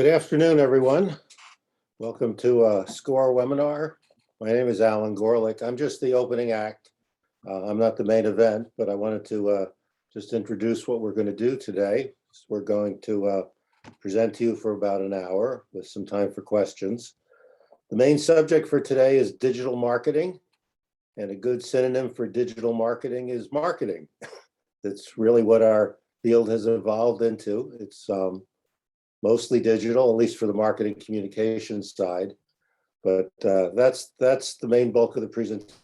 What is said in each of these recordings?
Good afternoon, everyone. Welcome to a SCORE webinar. My name is Alan Gorlick. I'm just the opening act. I'm not the main event, but I wanted to just introduce what we're going to do today. We're going to present to you for about an hour with some time for questions. The main subject for today is digital marketing, and a good synonym for digital marketing is marketing. That's really what our field has evolved into. It's mostly digital, at least for the marketing communications side. But that's the main bulk of the presentation.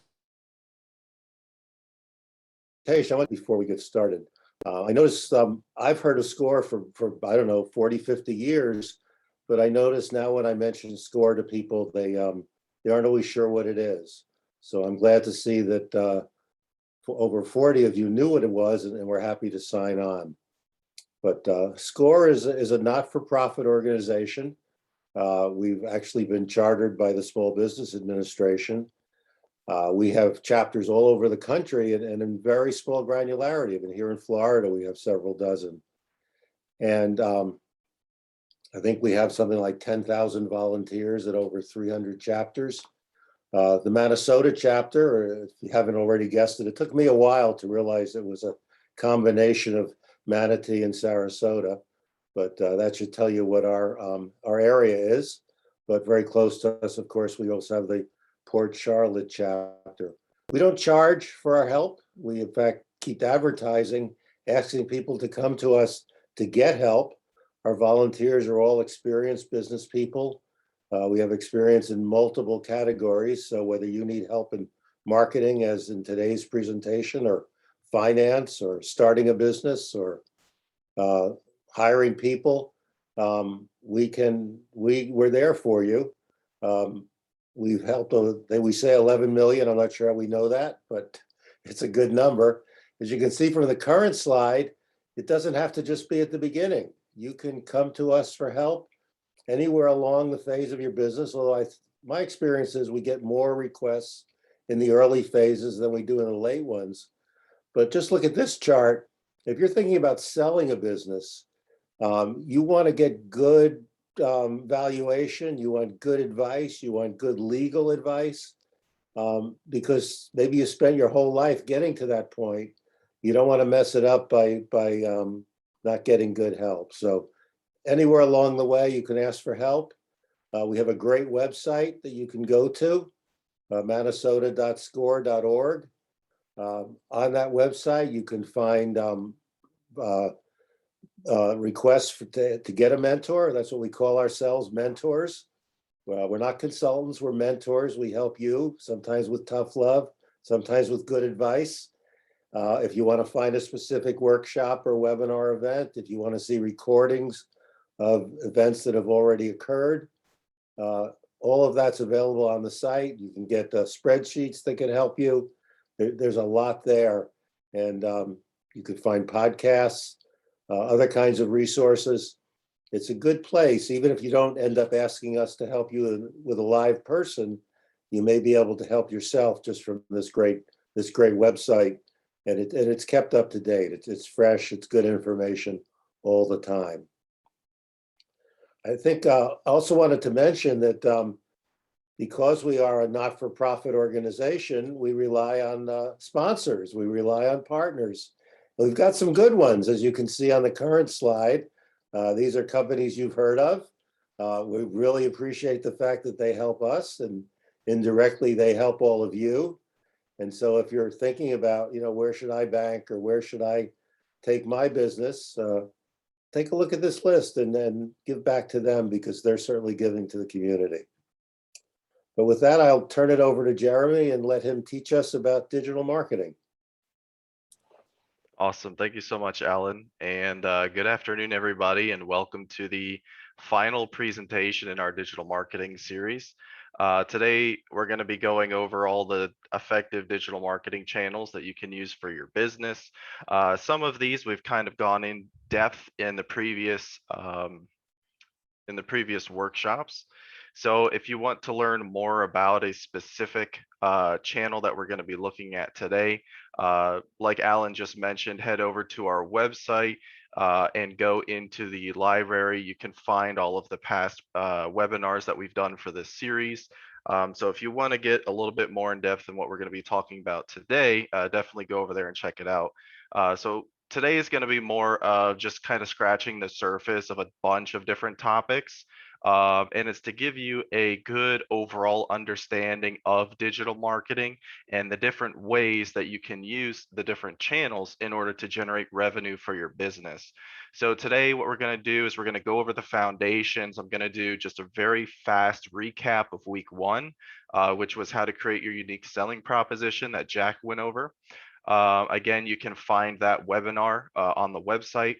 Before we get started, I noticed I've heard of SCORE for I don't know 40, 50 years, but I notice now when I mention SCORE to people, they aren't always sure what it is. So I'm glad to see that over 40 of you knew what it was, and we're happy to sign on. But SCORE is a not-for-profit organization. We've actually been chartered by the Small Business Administration. We have chapters all over the country and in very small granularity. Even here in Florida, we have several dozen. And I think we have something like 10,000 volunteers at over 300 chapters. The Minnesota chapter, if you haven't already guessed it, it took me a while to realize it was a combination of Manatee and Sarasota, but that should tell you what our area is. But very close to us, of course, we also have the Port Charlotte chapter. We don't charge for our help. We, in fact, keep advertising, asking people to come to us to get help. Our volunteers are all experienced business people. We have experience in multiple categories. So whether you need help in marketing, as in today's presentation, or finance, or starting a business, or hiring people, we're there for you. We've helped, we say 11 million. I'm not sure how we know that, but it's a good number. As you can see from the current slide, it doesn't have to just be at the beginning. You can come to us for help anywhere along the phase of your business. Although my experience is we get more requests in the early phases than we do in the late ones. But just look at this chart. If you're thinking about selling a business, you want to get good valuation, you want good advice, you want good legal advice, because maybe you spent your whole life getting to that point. You don't want to mess it up by not getting good help. So anywhere along the way, you can ask for help. We have a great website that you can go to, minnesota.score.org. On that website, you can find requests to get a mentor. That's what we call ourselves, mentors. Well, we're not consultants, we're mentors. We help you, sometimes with tough love, sometimes with good advice. If you want to find a specific workshop or webinar event, if you want to see recordings of events that have already occurred, all of that's available on the site. You can get spreadsheets that can help you. There's a lot there, and you could find podcasts, other kinds of resources. It's a good place. Even if you don't end up asking us to help you with a live person, you may be able to help yourself just from this great website, and it's kept up to date. It's fresh. It's good information all the time. I think I also wanted to mention that because we are a not-for-profit organization, we rely on sponsors. We rely on partners. We've got some good ones, as you can see on the current slide. These are companies you've heard of. We really appreciate the fact that they help us, and indirectly they help all of you. And so if you're thinking about, where should I bank or where should I take my business, take a look at this list and then give back to them, because they're certainly giving to the community. But with that, I'll turn it over to Jeremy and let him teach us about digital marketing. Awesome. Thank you so much, Alan. And good afternoon, everybody, and welcome to the final presentation in our digital marketing series. Today, we're going to be going over all the effective digital marketing channels that you can use for your business. Some of these we've kind of gone in depth in the previous workshops. So if you want to learn more about a specific channel that we're going to be looking at today, like Alan just mentioned, head over to our website. and go into the library, you can find all of the past webinars that we've done for this series. So if you want to get a little bit more in depth than what we're going to be talking about today, definitely go over there and check it out. So today is going to be more of just kind of scratching the surface of a bunch of different topics. And it's to give you a good overall understanding of digital marketing and the different ways that you can use the different channels in order to generate revenue for your business. So today what we're going to do is we're going to go over the foundations. I'm going to do just a very fast recap of week one, which was how to create your unique selling proposition that Jack went over. Again, you can find that webinar on the website.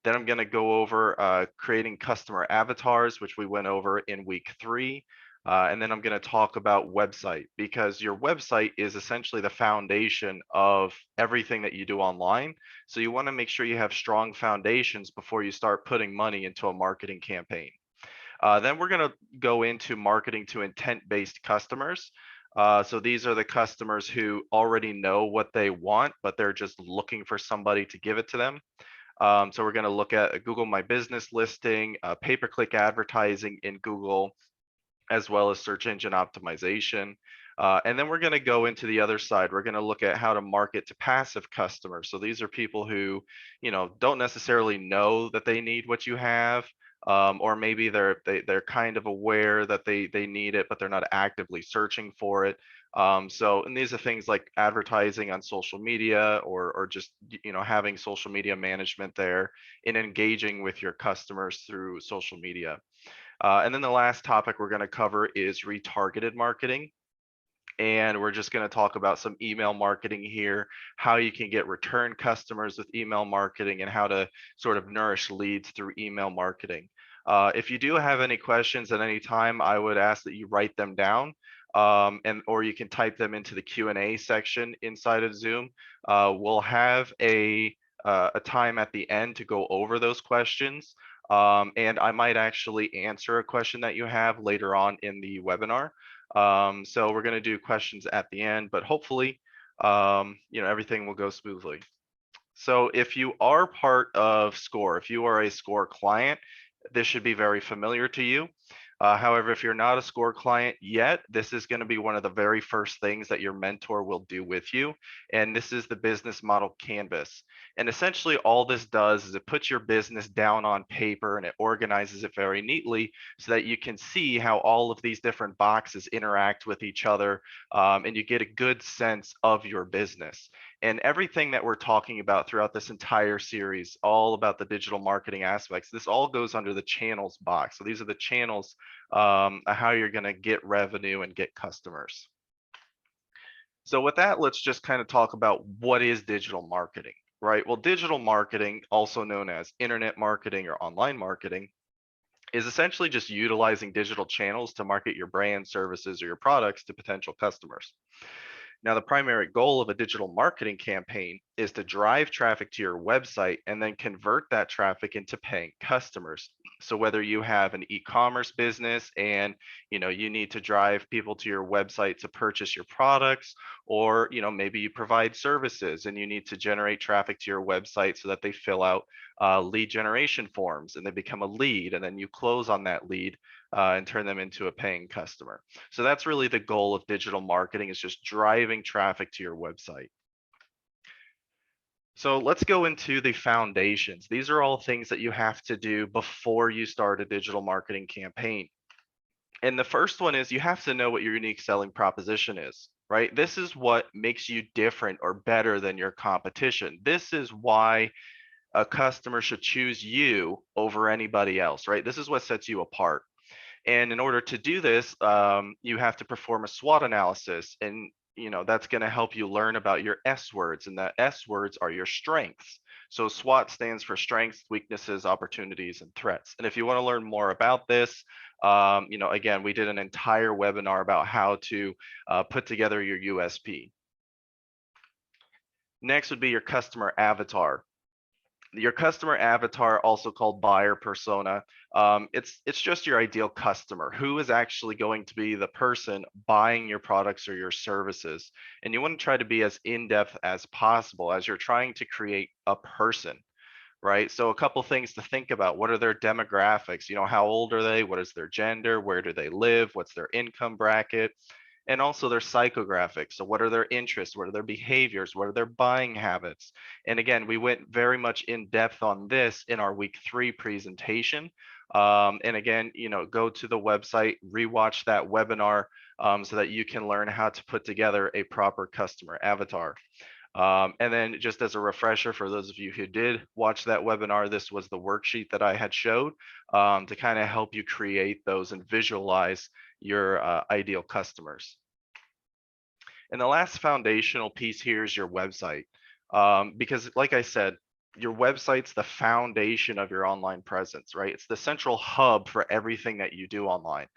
Then I'm going to go over creating customer avatars, which we went over in week three. And then I'm going to talk about website, because your website is essentially the foundation of everything that you do online. So you want to make sure you have strong foundations before you start putting money into a marketing campaign. Then we're going to go into marketing to intent-based customers. So these are the customers who already know what they want, but they're just looking for somebody to give it to them. So we're going to look at a Google My Business listing, pay-per-click advertising in Google, as well as search engine optimization. And then we're going to go into the other side. We're going to look at how to market to passive customers. So these are people who, don't necessarily know that they need what you have, or maybe they're kind of aware that they need it, but they're not actively searching for it. And these are things like advertising on social media, or just having social media management there and engaging with your customers through social media. And then the last topic we're going to cover is retargeted marketing. And we're just going to talk about some email marketing here, how you can get return customers with email marketing, and how to sort of nourish leads through email marketing. If you do have any questions at any time, I would ask that you write them down, or you can type them into the Q&A section inside of Zoom. We'll have a time at the end to go over those questions. And I might actually answer a question that you have later on in the webinar. So we're going to do questions at the end, but hopefully, everything will go smoothly. So if you are part of SCORE, if you are a SCORE client, this should be very familiar to you. However, if you're not a SCORE client yet, this is going to be one of the very first things that your mentor will do with you. And this is the business model canvas. And essentially all this does is it puts your business down on paper and it organizes it very neatly so that you can see how all of these different boxes interact with each other, and you get a good sense of your business. And everything that we're talking about throughout this entire series, all about the digital marketing aspects, this all goes under the channels box. So these are the channels, how you're going to get revenue and get customers. So with that, let's just kind of talk about what is digital marketing, right? Well, digital marketing, also known as internet marketing or online marketing, is essentially just utilizing digital channels to market your brand, services, or your products to potential customers. Now, the primary goal of a digital marketing campaign is to drive traffic to your website and then convert that traffic into paying customers. So whether you have an e-commerce business and you need to drive people to your website to purchase your products, or maybe you provide services and you need to generate traffic to your website so that they fill out lead generation forms and they become a lead, and then you close on that lead and turn them into a paying customer. So that's really the goal of digital marketing, is just driving traffic to your website. So let's go into the foundations. These are all things that you have to do before you start a digital marketing campaign. And the first one is you have to know what your unique selling proposition is, right? This is what makes you different or better than your competition. This is why a customer should choose you over anybody else, right? This is what sets you apart. And in order to do this, you have to perform a SWOT analysis, and that's going to help you learn about your S words, and the S words are your strengths. So SWOT stands for strengths, weaknesses, opportunities, and threats. And if you want to learn more about this, again, we did an entire webinar about how to put together your USP. Next would be your customer avatar. Your customer avatar, also called buyer persona, it's just your ideal customer, who is actually going to be the person buying your products or your services. And you want to try to be as in-depth as possible as you're trying to create a person. right? So a couple things to think about. What are their demographics? How old are they? What is their gender? Where do they live? What's their income bracket? And also their psychographics. So what are their interests? What are their behaviors? What are their buying habits? And again, we went very much in depth on this in our week 3 presentation. And again, go to the website, rewatch that webinar so that you can learn how to put together a proper customer avatar. And then just as a refresher for those of you who did watch that webinar, this was the worksheet that I had showed to kind of help you create those and visualize your ideal customers. And the last foundational piece here is your website. Because like I said, your website's the foundation of your online presence, right? It's the central hub for everything that you do online.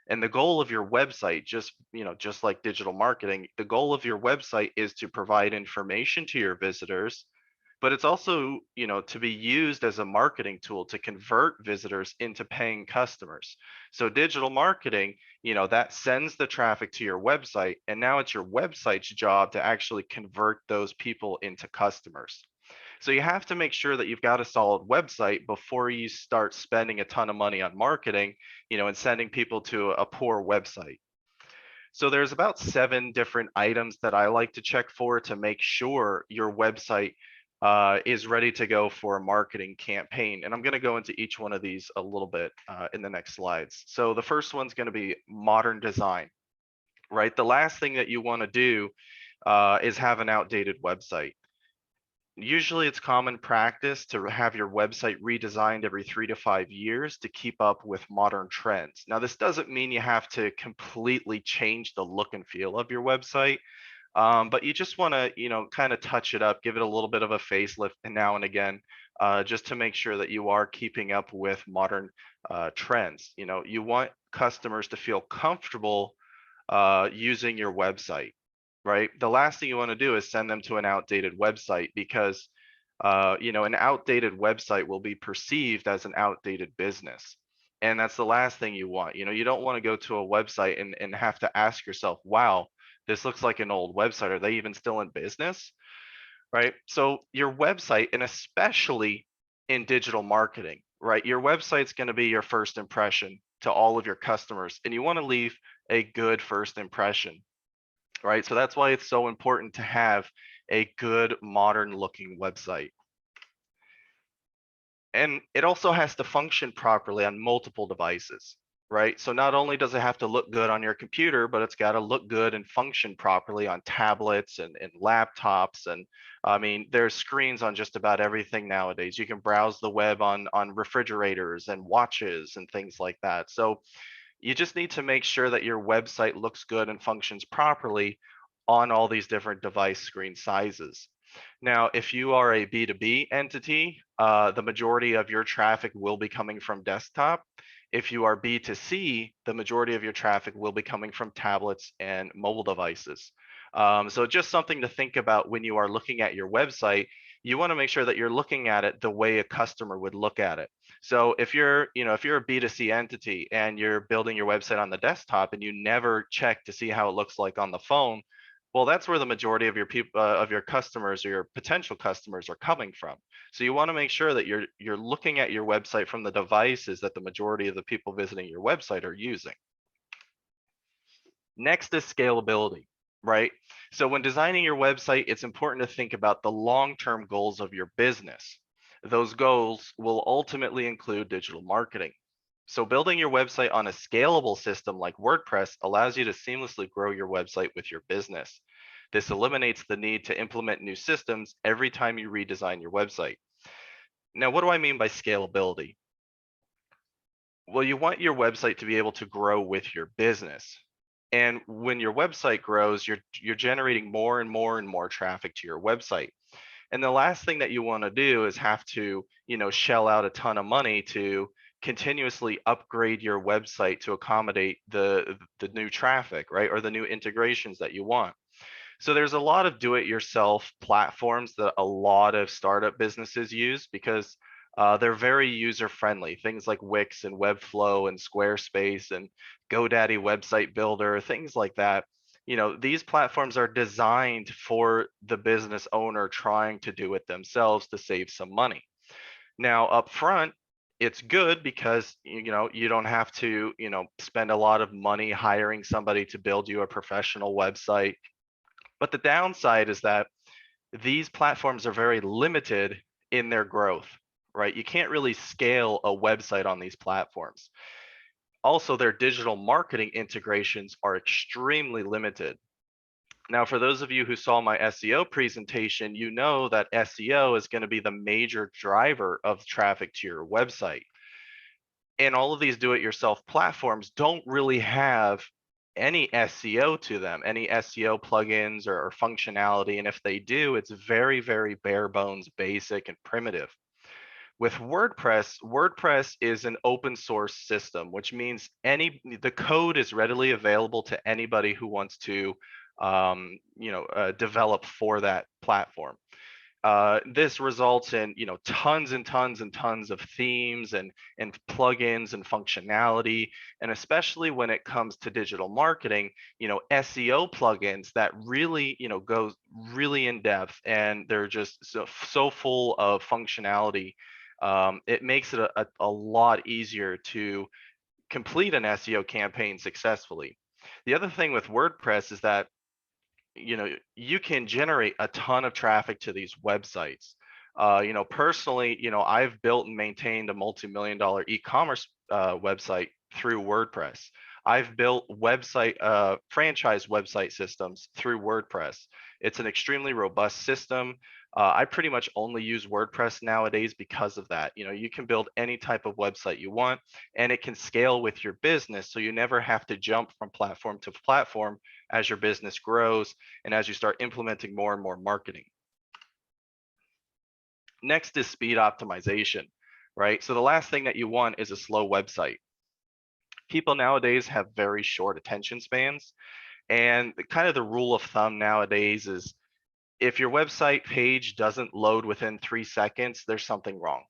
And the goal of your website, just like digital marketing, the goal of your website is to provide information to your visitors, but it's also, to be used as a marketing tool to convert visitors into paying customers. So digital marketing, that sends the traffic to your website, and now it's your website's job to actually convert those people into customers. So you have to make sure that you've got a solid website before you start spending a ton of money on marketing, and sending people to a poor website. So there's about 7 different items that I like to check for to make sure your website is ready to go for a marketing campaign. And I'm going to go into each one of these a little bit in the next slides. So the first one's going to be modern design, right? The last thing that you want to do is have an outdated website. Usually it's common practice to have your website redesigned every 3 to 5 years to keep up with modern trends. Now, this doesn't mean you have to completely change the look and feel of your website, but you just want to, kind of touch it up, give it a little bit of a facelift now and again, just to make sure that you are keeping up with modern trends. You want customers to feel comfortable using your website, right? The last thing you want to do is send them to an outdated website because, an outdated website will be perceived as an outdated business. And that's the last thing you want. You don't want to go to a website and have to ask yourself, wow, this looks like an old website. Are they even still in business? Right? So your website, and especially in digital marketing, right? Your website's going to be your first impression to all of your customers, and you want to leave a good first impression, right? So that's why it's so important to have a good modern looking website. And it also has to function properly on multiple devices, right? So not only does it have to look good on your computer, but it's got to look good and function properly on tablets and laptops. And I mean, there's screens on just about everything nowadays. You can browse the web on refrigerators and watches and things like that. So you just need to make sure that your website looks good and functions properly on all these different device screen sizes. Now, if you are a B2B entity, the majority of your traffic will be coming from desktop. If you are B2C, the majority of your traffic will be coming from tablets and mobile devices. So just something to think about when you are looking at your website. You want to make sure that you're looking at it the way a customer would look at it. So if you're a B2C entity and you're building your website on the desktop and you never check to see how it looks like on the phone, well, that's where the majority of your people, of your customers or your potential customers are coming from. So you want to make sure that you're looking at your website from the devices that the majority of the people visiting your website are using. Next is scalability, right? So when designing your website, it's important to think about the long-term goals of your business. Those goals will ultimately include digital marketing. So building your website on a scalable system like WordPress allows you to seamlessly grow your website with your business. This eliminates the need to implement new systems every time you redesign your website. Now, what do I mean by scalability? Well, you want your website to be able to grow with your business. And when your website grows, you're generating more and more and more traffic to your website. And the last thing that you want to do is have to, shell out a ton of money to continuously upgrade your website to accommodate the new traffic, right? Or the new integrations that you want. So there's a lot of do-it-yourself platforms that a lot of startup businesses use because they're very user-friendly. Things like Wix and Webflow and Squarespace and GoDaddy Website Builder, things like that. These platforms are designed for the business owner trying to do it themselves to save some money. Now, up front, it's good because you don't have to spend a lot of money hiring somebody to build you a professional website. But the downside is that these platforms are very limited in their growth, right? You can't really scale a website on these platforms. Also, their digital marketing integrations are extremely limited. Now, for those of you who saw my SEO presentation, you know that SEO is going to be the major driver of traffic to your website. And all of these do-it-yourself platforms don't really have any SEO to them, any SEO plugins or functionality. And if they do, it's very, very bare bones, basic, and primitive. With WordPress, WordPress is an open source system, which means the code is readily available to anybody who wants to develop for that platform. This results in tons and tons and tons of themes and plugins and functionality, and especially when it comes to digital marketing, SEO plugins that really go really in depth, and they're just so full of functionality. It makes it a lot easier to complete an SEO campaign successfully. The other thing with WordPress is that you can generate a ton of traffic to these websites. Personally, I've built and maintained a multi-million-dollar e-commerce website through WordPress. I've built franchise website systems through WordPress. It's an extremely robust system. I pretty much only use WordPress nowadays because of that. You can build any type of website you want, and it can scale with your business, so you never have to jump from platform to platform as your business grows and as you start implementing more and more marketing. Next is speed optimization, right? So the last thing that you want is a slow website. People nowadays have very short attention spans, and kind of the rule of thumb nowadays is if your website page doesn't load within 3 seconds, there's something wrong.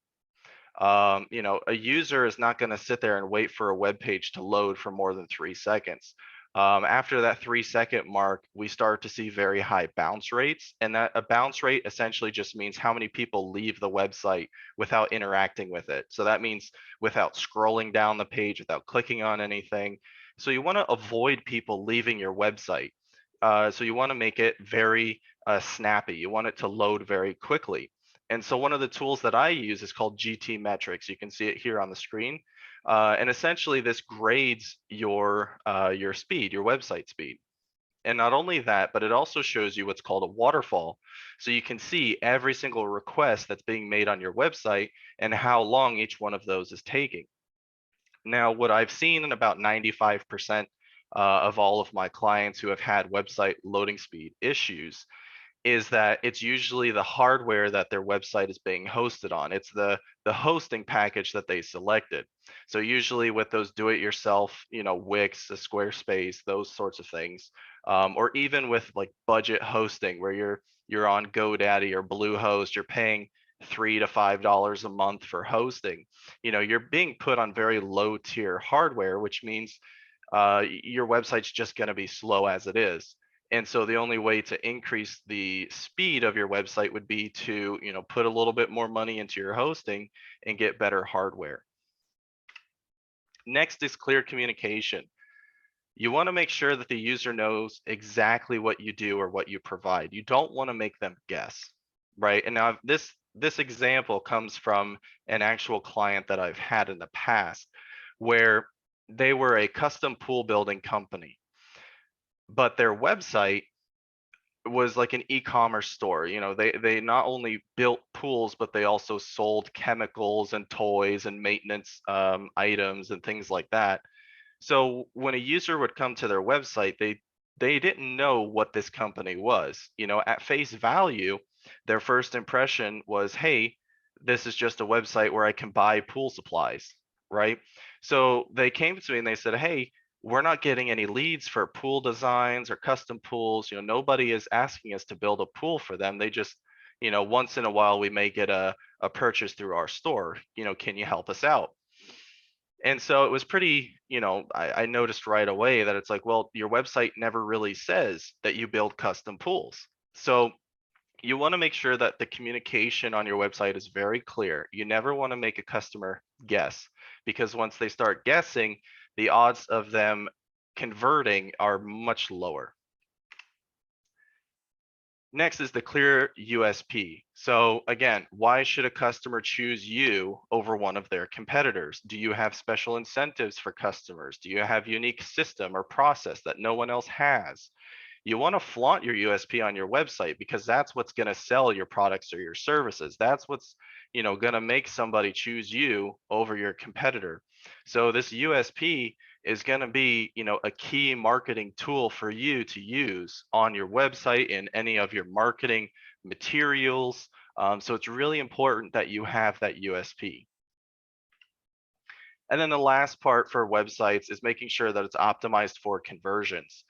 A user is not going to sit there and wait for a web page to load for more than 3 seconds. After that 3 second mark, we start to see very high bounce rates. And that a bounce rate essentially just means how many people leave the website without interacting with it. So that means without scrolling down the page, without clicking on anything. So you want to avoid people leaving your website. So you want to make it very snappy. You want it to load very quickly. And so one of the tools that I use is called GT Metrics. You can see it here on the screen. And essentially this grades your speed, your website speed. And not only that, but it also shows you what's called a waterfall. So you can see every single request that's being made on your website and how long each one of those is taking. Now, what I've seen in about 95% of all of my clients who have had website loading speed issues is that it's usually the hardware that their website is being hosted on. It's the hosting package that they selected. So usually with those do-it-yourself, Wix, Squarespace, those sorts of things, or even with like budget hosting where you're on GoDaddy or Bluehost, you're paying $3 to $5 a month for hosting. You're being put on very low tier hardware, which means your website's just going to be slow as it is. And so the only way to increase the speed of your website would be to, put a little bit more money into your hosting and get better hardware. Next is clear communication. You want to make sure that the user knows exactly what you do or what you provide. You don't want to make them guess, right? And now this example comes from an actual client that I've had in the past where they were a custom pool building company, but their website was like an e-commerce store. They not only built pools, but they also sold chemicals and toys and maintenance items and things like that. So when a user would come to their website, they didn't know what this company was. At face value, their first impression was, hey, this is just a website where I can buy pool supplies, right? So they came to me and they said, hey, we're not getting any leads for pool designs or custom pools. Nobody is asking us to build a pool for them. They just, once in a while we may get a purchase through our store. Can you help us out? And so it was pretty, I noticed right away that it's like, well, your website never really says that you build custom pools. So You want to make sure that the communication on your website is very clear. You never want to make a customer guess, because once they start guessing, the odds of them converting are much lower. Next is the clear USP. So again, why should a customer choose you over one of their competitors? Do you have special incentives for customers? Do you have unique system or process that no one else has? You want to flaunt your USP on your website, because that's what's going to sell your products or your services. That's what's, going to make somebody choose you over your competitor. So this USP is going to be, a key marketing tool for you to use on your website in any of your marketing materials. So it's really important that you have that USP. And then the last part for websites is making sure that it's optimized for conversions.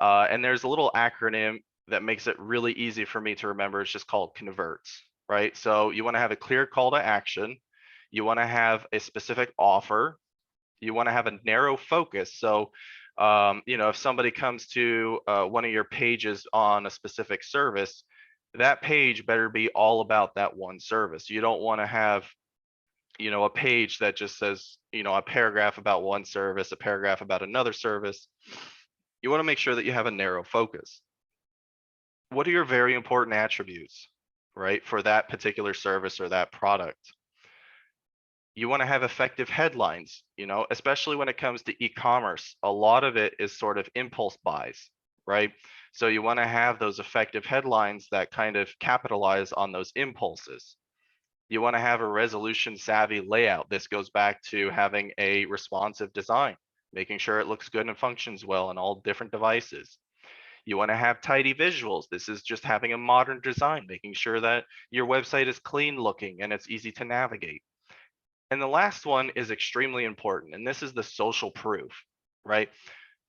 And there's a little acronym that makes it really easy for me to remember. It's just called converts, right? So you want to have a clear call to action. You want to have a specific offer. You want to have a narrow focus. So, if somebody comes to one of your pages on a specific service, that page better be all about that one service. You don't want to have a page that just says, a paragraph about one service, a paragraph about another service. You want to make sure that you have a narrow focus. What are your very important attributes, right, for that particular service or that product? You want to have effective headlines, especially when it comes to e-commerce. A lot of it is sort of impulse buys, right? So you want to have those effective headlines that kind of capitalize on those impulses. You want to have a resolution savvy layout. This goes back to having a responsive design, making sure it looks good and functions well on all different devices. You want to have tidy visuals. This is just having a modern design, making sure that your website is clean looking and it's easy to navigate. And the last one is extremely important, and this is the social proof, right?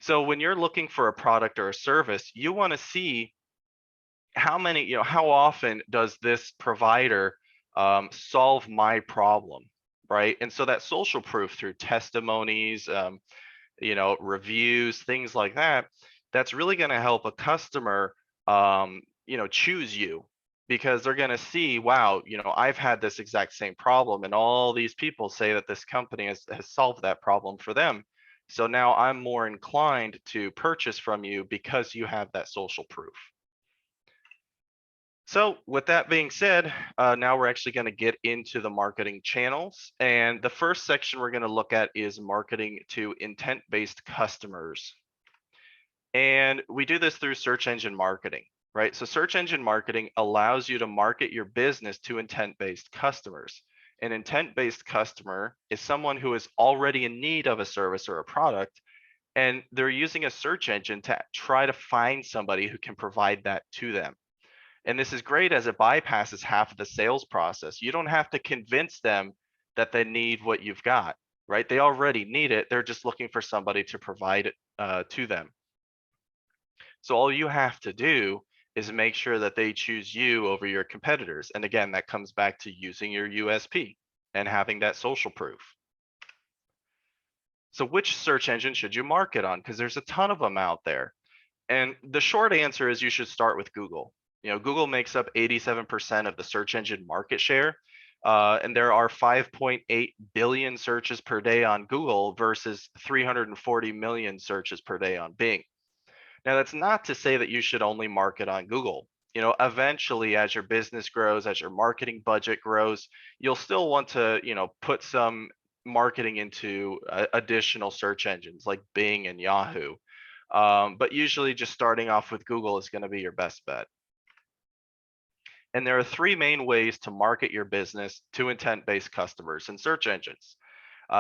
So when you're looking for a product or a service, you want to see how often does this provider solve my problem, right? And so that social proof through testimonies, reviews, things like that, that's really going to help a customer, choose you, because they're going to see, wow, I've had this exact same problem, and all these people say that this company has solved that problem for them. So now I'm more inclined to purchase from you because you have that social proof. So with that being said, now we're actually going to get into the marketing channels. And the first section we're going to look at is marketing to intent-based customers. And we do this through search engine marketing, right? So search engine marketing allows you to market your business to intent-based customers. An intent-based customer is someone who is already in need of a service or a product, and they're using a search engine to try to find somebody who can provide that to them. And this is great as it bypasses half of the sales process. You don't have to convince them that they need what you've got, right? They already need it. They're just looking for somebody to provide it to them. So all you have to do is make sure that they choose you over your competitors. And again, that comes back to using your USP and having that social proof. So which search engine should you market on? Because there's a ton of them out there. And the short answer is you should start with Google. Google makes up 87% of the search engine market share. And there are 5.8 billion searches per day on Google versus 340 million searches per day on Bing. Now, that's not to say that you should only market on Google. Eventually, as your business grows, as your marketing budget grows, you'll still want to, put some marketing into additional search engines like Bing and Yahoo. But usually just starting off with Google is going to be your best bet. And there are three main ways to market your business to intent-based customers and search engines.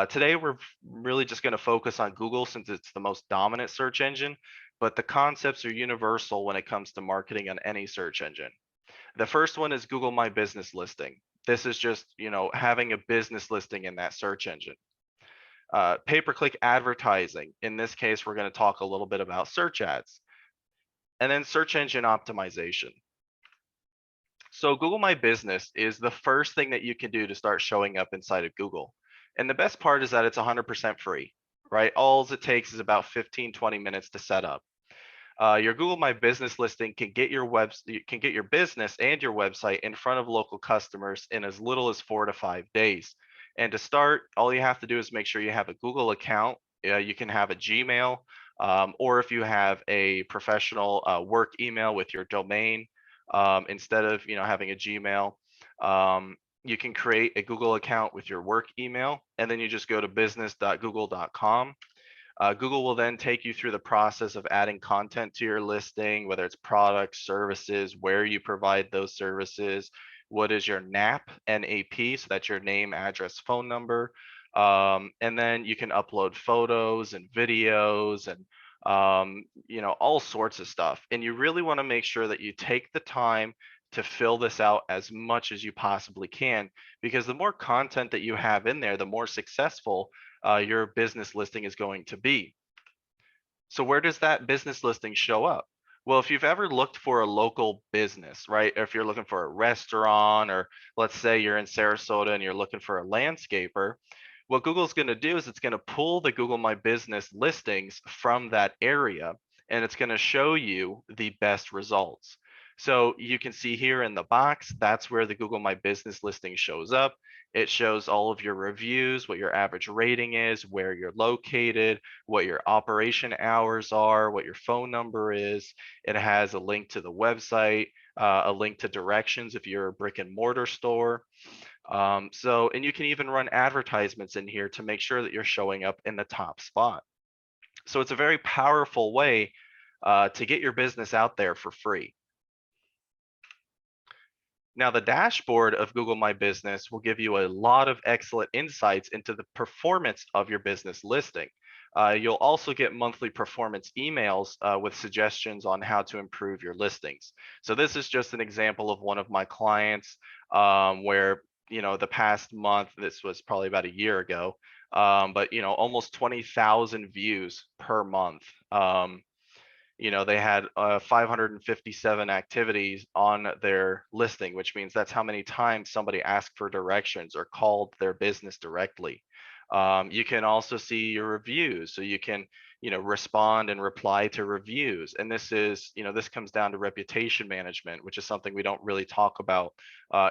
Today, we're really just going to focus on Google since it's the most dominant search engine, but the concepts are universal when it comes to marketing on any search engine. The first one is Google My Business listing. This is just, having a business listing in that search engine. Pay-per-click advertising. In this case, we're going to talk a little bit about search ads. And then search engine optimization. So Google My Business is the first thing that you can do to start showing up inside of Google. And the best part is that it's 100% free, right? All it takes is about 15, 20 minutes to set up. your Google My Business listing can get your business and your website in front of local customers in as little as 4 to 5 days. And to start, all you have to do is make sure you have a Google account. You can have a Gmail, or if you have a professional work email with your domain, instead of having a Gmail, you can create a Google account with your work email, and then you just go to business.google.com. Google will then take you through the process of adding content to your listing, whether it's products, services, where you provide those services, what is your NAP, so that's your name, address, phone number. And then you can upload photos and videos and all sorts of stuff. And you really want to make sure that you take the time to fill this out as much as you possibly can, because the more content that you have in there, the more successful your business listing is going to be. So where does that business listing show up? Well, if you've ever looked for a local business, right? Or if you're looking for a restaurant, or let's say you're in Sarasota and you're looking for a landscaper, what Google's going to do is it's going to pull the Google My Business listings from that area, and it's going to show you the best results. So you can see here in the box, that's where the Google My Business listing shows up. It shows all of your reviews, what your average rating is, where you're located, what your operation hours are, what your phone number is. It has a link to the website, a link to directions if you're a brick and mortar store. And you can even run advertisements in here to make sure that you're showing up in the top spot. So it's a very powerful way to get your business out there for free. Now, the dashboard of Google My Business will give you a lot of excellent insights into the performance of your business listing. You'll also get monthly performance emails with suggestions on how to improve your listings. So this is just an example of one of my clients where, the past month, this was probably about a year ago, but, almost 20,000 views per month. They had 557 activities on their listing, which means that's how many times somebody asked for directions or called their business directly. You can also see your reviews, so you can respond and reply to reviews. And this comes down to reputation management, which is something we don't really talk about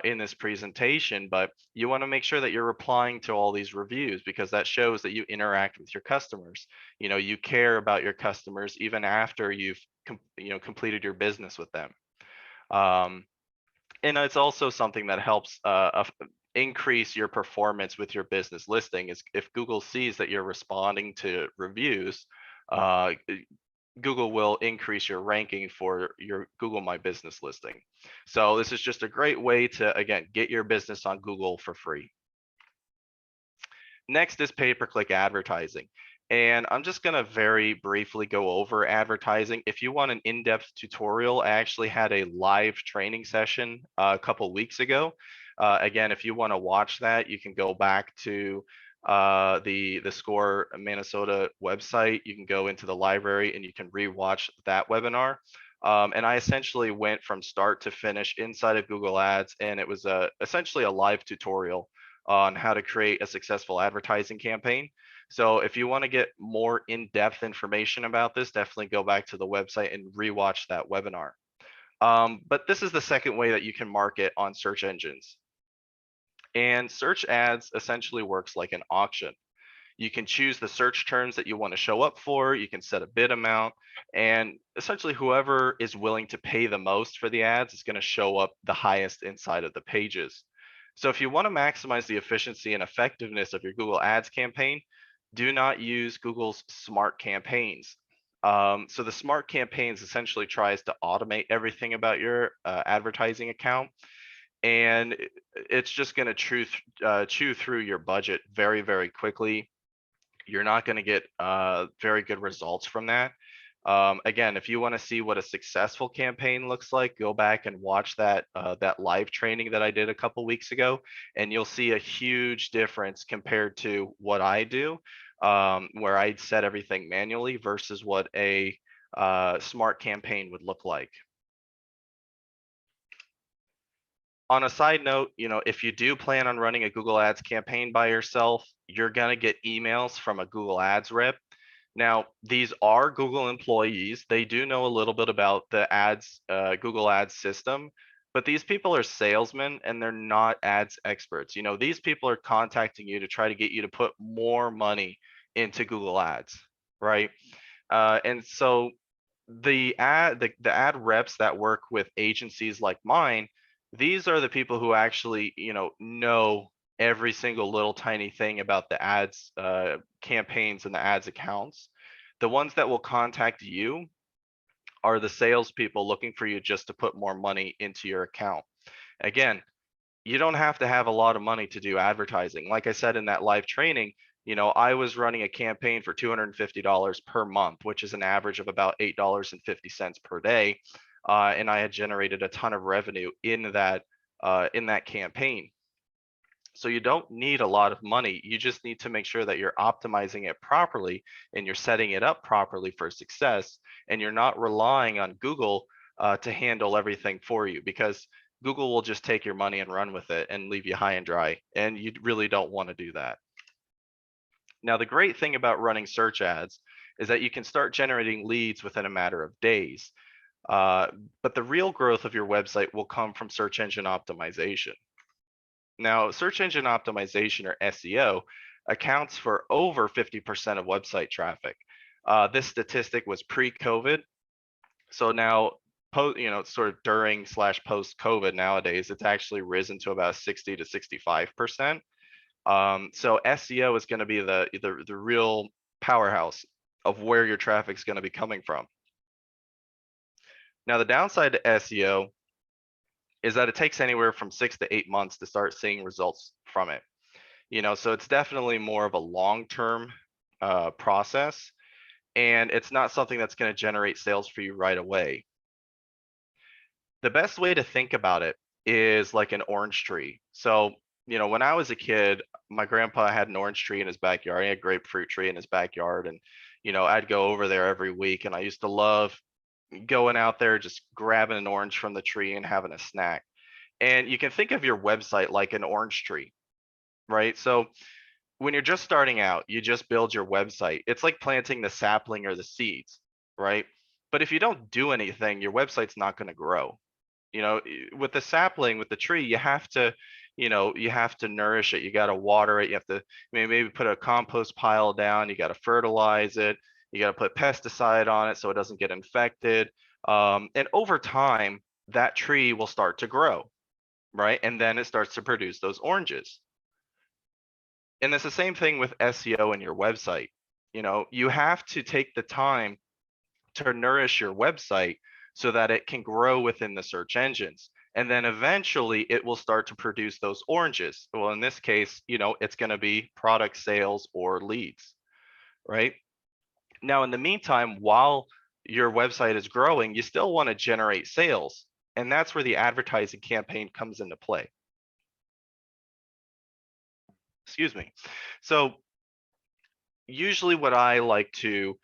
in this presentation, but you want to make sure that you're replying to all these reviews, because that shows that you interact with your customers. You care about your customers even after you've completed your business with them. And it's also something that helps increase your performance with your business listing. Is if Google sees that you're responding to reviews, Google will increase your ranking for your Google My Business listing. So this is just a great way to, again, get your business on Google for free. Next is pay-per-click advertising. And I'm just going to very briefly go over advertising. If you want an in-depth tutorial, I actually had a live training session a couple weeks ago. Again, if you want to watch that, you can go back to the Score Minnesota website. You can go into the library and you can rewatch that webinar. And I essentially went from start to finish inside of Google Ads, and it was essentially a live tutorial on how to create a successful advertising campaign. So if you want to get more in-depth information about this, definitely go back to the website and rewatch that webinar. But this is the second way that you can market on search engines. And search ads essentially works like an auction. You can choose the search terms that you want to show up for. You can set a bid amount, and essentially whoever is willing to pay the most for the ads is going to show up the highest inside of the pages. So if you want to maximize the efficiency and effectiveness of your Google Ads campaign, do not use Google's smart campaigns. So the smart campaigns essentially tries to automate everything about your advertising account, and it's just going to chew through your budget very, very quickly. You're not going to get very good results from that. Again, if you want to see what a successful campaign looks like, go back and watch that live training that I did a couple weeks ago, and you'll see a huge difference compared to what I do, where I'd set everything manually versus what a smart campaign would look like. On a side note, if you do plan on running a Google Ads campaign by yourself, you're going to get emails from a Google Ads rep. Now, these are Google employees. They do know a little bit about the ads, Google Ads system, but these people are salesmen and they're not ads experts. You know, these people are contacting you to try to get you to put more money into Google Ads, right? And so the ad reps that work with agencies like mine, these are the people who actually, know every single little tiny thing about the ads campaigns and the ads accounts. The ones that will contact you are the salespeople looking for you just to put more money into your account. Again, you don't have to have a lot of money to do advertising. Like I said in that live training, I was running a campaign for $250 per month, which is an average of about $8.50 per day, and I had generated a ton of revenue in that campaign. So you don't need a lot of money. You just need to make sure that you're optimizing it properly and you're setting it up properly for success, and you're not relying on Google to handle everything for you, because Google will just take your money and run with it and leave you high and dry, and you really don't want to do that. Now, the great thing about running search ads is that you can start generating leads within a matter of days. Uh, but the real growth of your website will come from search engine optimization. Now, search engine optimization, or SEO, accounts for over 50% of website traffic. This statistic was pre-COVID. So now, sort of during / post-COVID nowadays, it's actually risen to about 60 to 65%. So SEO is going to be the real powerhouse of where your traffic's going to be coming from. Now, the downside to SEO is that it takes anywhere from 6 to 8 months to start seeing results from it. So it's definitely more of a long-term process, and it's not something that's going to generate sales for you right away. The best way to think about it is like an orange tree. So, when I was a kid, my grandpa had an orange tree in his backyard. He had a grapefruit tree in his backyard, and I'd go over there every week, and I used to love going out there, just grabbing an orange from the tree and having a snack. And you can think of your website like an orange tree, right? So when you're just starting out, you just build your website. It's like planting the sapling or the seeds, right? But if you don't do anything, your website's not going to grow. With the sapling, with the tree, you have to nourish it. You got to water it. You have to maybe put a compost pile down. You got to fertilize it. You got to put pesticide on it so it doesn't get infected. And over time, that tree will start to grow, right? And then it starts to produce those oranges. And it's the same thing with SEO and your website. You have to take the time to nourish your website so that it can grow within the search engines. And then eventually it will start to produce those oranges. Well, in this case, it's going to be product sales or leads, right? Now, in the meantime, while your website is growing, you still want to generate sales. And that's where the advertising campaign comes into play. Excuse me. So usually what I like to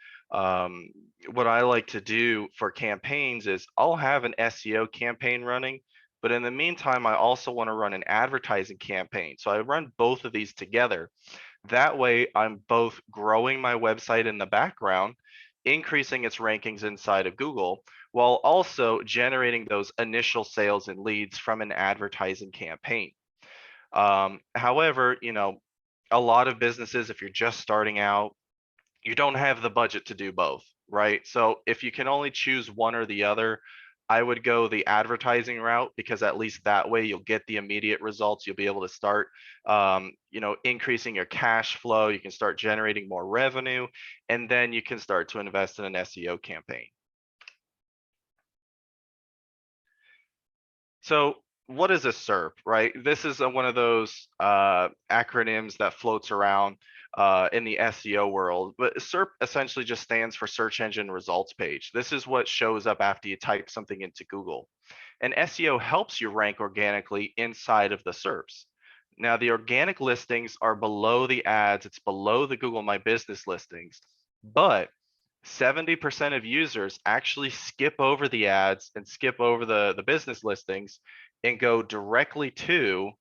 do for campaigns is I'll have an SEO campaign running, but in the meantime, I also want to run an advertising campaign. So I run both of these together. That way, I'm both growing my website in the background, increasing its rankings inside of Google, while also generating those initial sales and leads from an advertising campaign. However, a lot of businesses, if you're just starting out, you don't have the budget to do both, right? So if you can only choose one or the other, I would go the advertising route, because at least that way you'll get the immediate results. You'll be able to start, increasing your cash flow. You can start generating more revenue, and then you can start to invest in an SEO campaign. So what is a Serp, right? This is one of those acronyms that floats around in the SEO world, but Serp essentially just stands for search engine results page. This is what shows up after you type something into Google. And SEO helps you rank organically inside of the Serps. Now, the organic listings are below the ads, it's below the Google My Business listings, but 70% of users actually skip over the ads and skip over the business listings and go directly to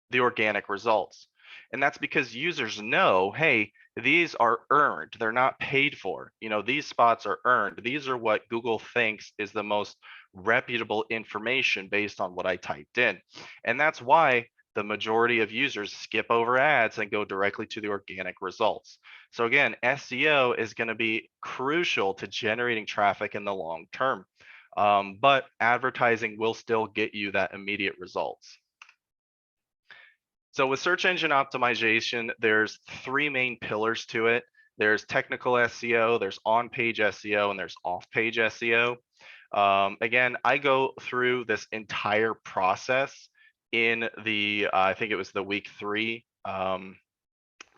the organic results. And that's because users know, hey, these are earned, they're not paid for. These spots are earned. These are what Google thinks is the most reputable information based on what I typed in. And that's why the majority of users skip over ads and go directly to the organic results. So again, SEO is going to be crucial to generating traffic in the long term. But advertising will still get you that immediate results. So with search engine optimization, there's three main pillars to it. There's technical SEO, there's on-page SEO, and there's off-page SEO. Again, I go through this entire process in the, I think it was the week 3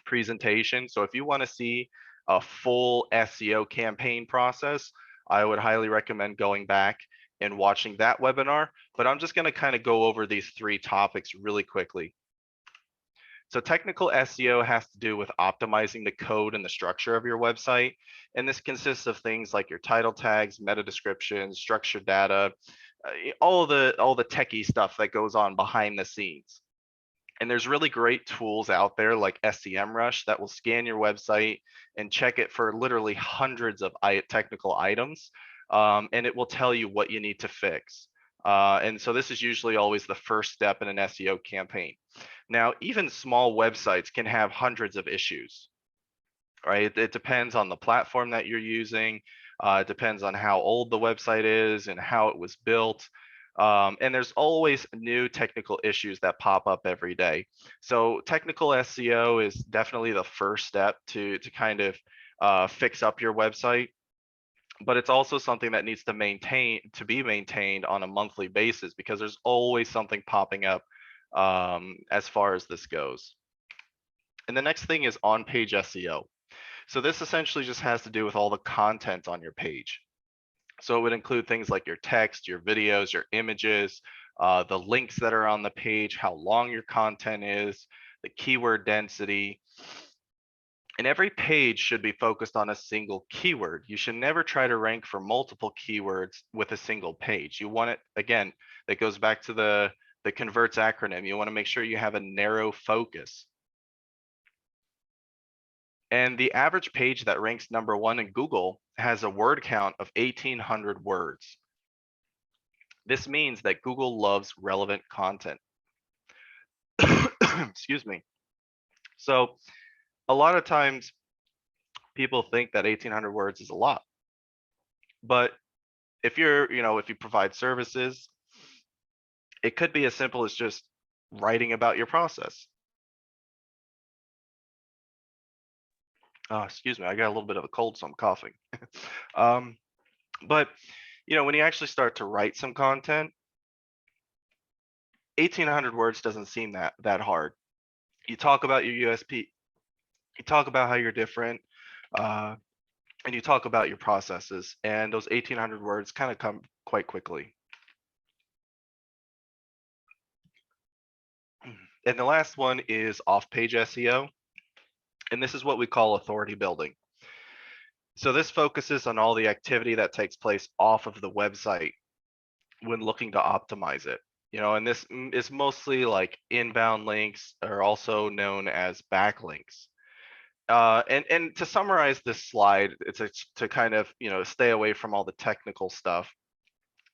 presentation. So if you want to see a full SEO campaign process, I would highly recommend going back and watching that webinar. But I'm just going to kind of go over these 3 topics really quickly. So technical SEO has to do with optimizing the code and the structure of your website. And this consists of things like your title tags, meta descriptions, structured data, all the techie stuff that goes on behind the scenes. And there's really great tools out there like SEMrush that will scan your website and check it for literally hundreds of technical items. And it will tell you what you need to fix. And so this is usually always the first step in an SEO campaign. Now, even small websites can have hundreds of issues, right? It depends on the platform that you're using. It depends on how old the website is and how it was built. And there's always new technical issues that pop up every day. So technical SEO is definitely the first step to kind of fix up your website. But it's also something that needs to be maintained on a monthly basis because there's always something popping up as far as this goes. And the next thing is on-page SEO. So this essentially just has to do with all the content on your page. So it would include things like your text, your videos, your images, the links that are on the page, how long your content is, the keyword density. And every page should be focused on a single keyword. You should never try to rank for multiple keywords with a single page. You want it, again, that goes back to the converts acronym. You want to make sure you have a narrow focus. And the average page that ranks #1 in Google has a word count of 1,800 words. This means that Google loves relevant content. Excuse me. So a lot of times people think that 1,800 words is a lot. But if if you provide services, it could be as simple as just writing about your process. Excuse me, I got a little bit of a cold, so I'm coughing. But when you actually start to write some content, 1,800 words doesn't seem that hard. You talk about your USP, you talk about how you're different, and you talk about your processes, and those 1,800 words kind of come quite quickly. And the last one is off-page SEO, and this is what we call authority building. So this focuses on all the activity that takes place off of the website when looking to optimize it. And this is mostly like inbound links, are also known as backlinks. And to summarize this slide, it's to kind of stay away from all the technical stuff.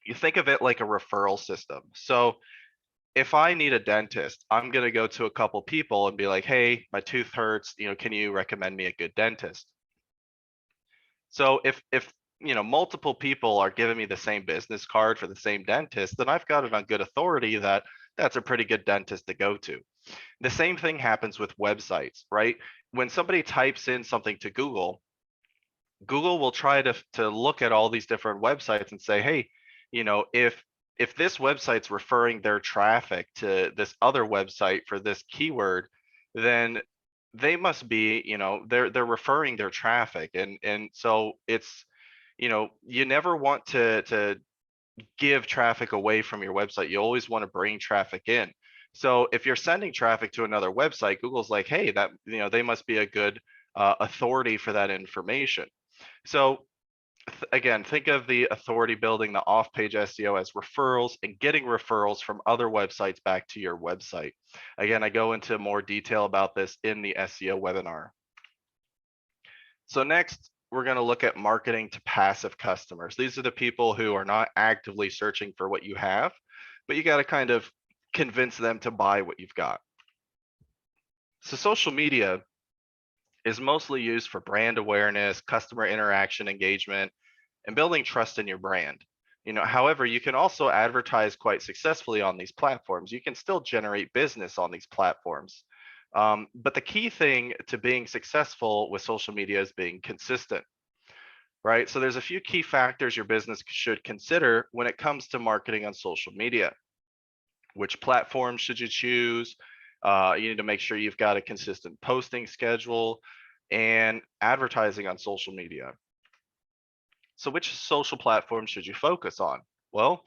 You think of it like a referral system. So if I need a dentist, I'm going to go to a couple people and be like, hey, my tooth hurts, can you recommend me a good dentist? So if multiple people are giving me the same business card for the same dentist, then I've got it on good authority that that's a pretty good dentist to go to. The same thing happens with websites, right? When somebody types in something to Google, Google will try to look at all these different websites and say, hey, if this website's referring their traffic to this other website for this keyword, then they must be, they're referring their traffic. And so it's, you never want to give traffic away from your website. You always want to bring traffic in. So if you're sending traffic to another website, Google's like, hey, that, they must be a good authority for that information. So again, think of the authority building, the off-page SEO as referrals and getting referrals from other websites back to your website. Again, I go into more detail about this in the SEO webinar. So next, we're going to look at marketing to passive customers. These are the people who are not actively searching for what you have, but you got to kind of convince them to buy what you've got. So social media is mostly used for brand awareness, customer interaction engagement, and building trust in your brand. However, you can also advertise quite successfully on these platforms. You can still generate business on these platforms. But the key thing to being successful with social media is being consistent, right? So there's a few key factors your business should consider when it comes to marketing on social media. Which platform should you choose? You need to make sure you've got a consistent posting schedule and advertising on social media. So which social platform should you focus on? Well,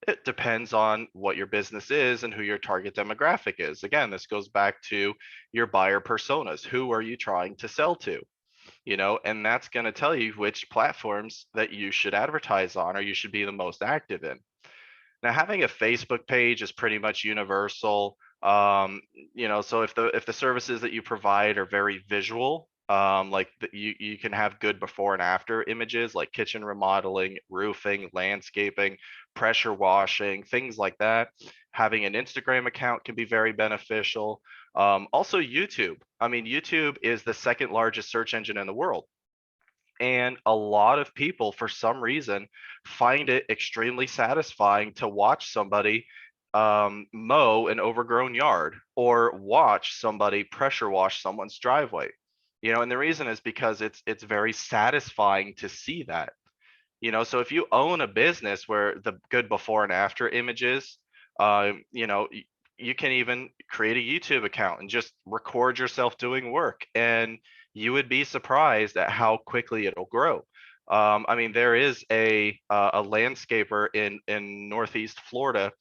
it depends on what your business is and who your target demographic is. Again, this goes back to your buyer personas. Who are you trying to sell to? And that's going to tell you which platforms that you should advertise on or you should be the most active in. Now, having a Facebook page is pretty much universal. So if the services that you provide are very visual, you can have good before and after images like kitchen remodeling, roofing, landscaping, pressure washing, things like that. Having an Instagram account can be very beneficial. Also YouTube. I mean, YouTube is the second largest search engine in the world. And a lot of people, for some reason, find it extremely satisfying to watch somebody mow an overgrown yard or watch somebody pressure wash someone's driveway. And the reason is because it's very satisfying to see that. So if you own a business where the good before and after images, you can even create a YouTube account and just record yourself doing work, and you would be surprised at how quickly it'll grow. I mean, there is a landscaper in Northeast Florida.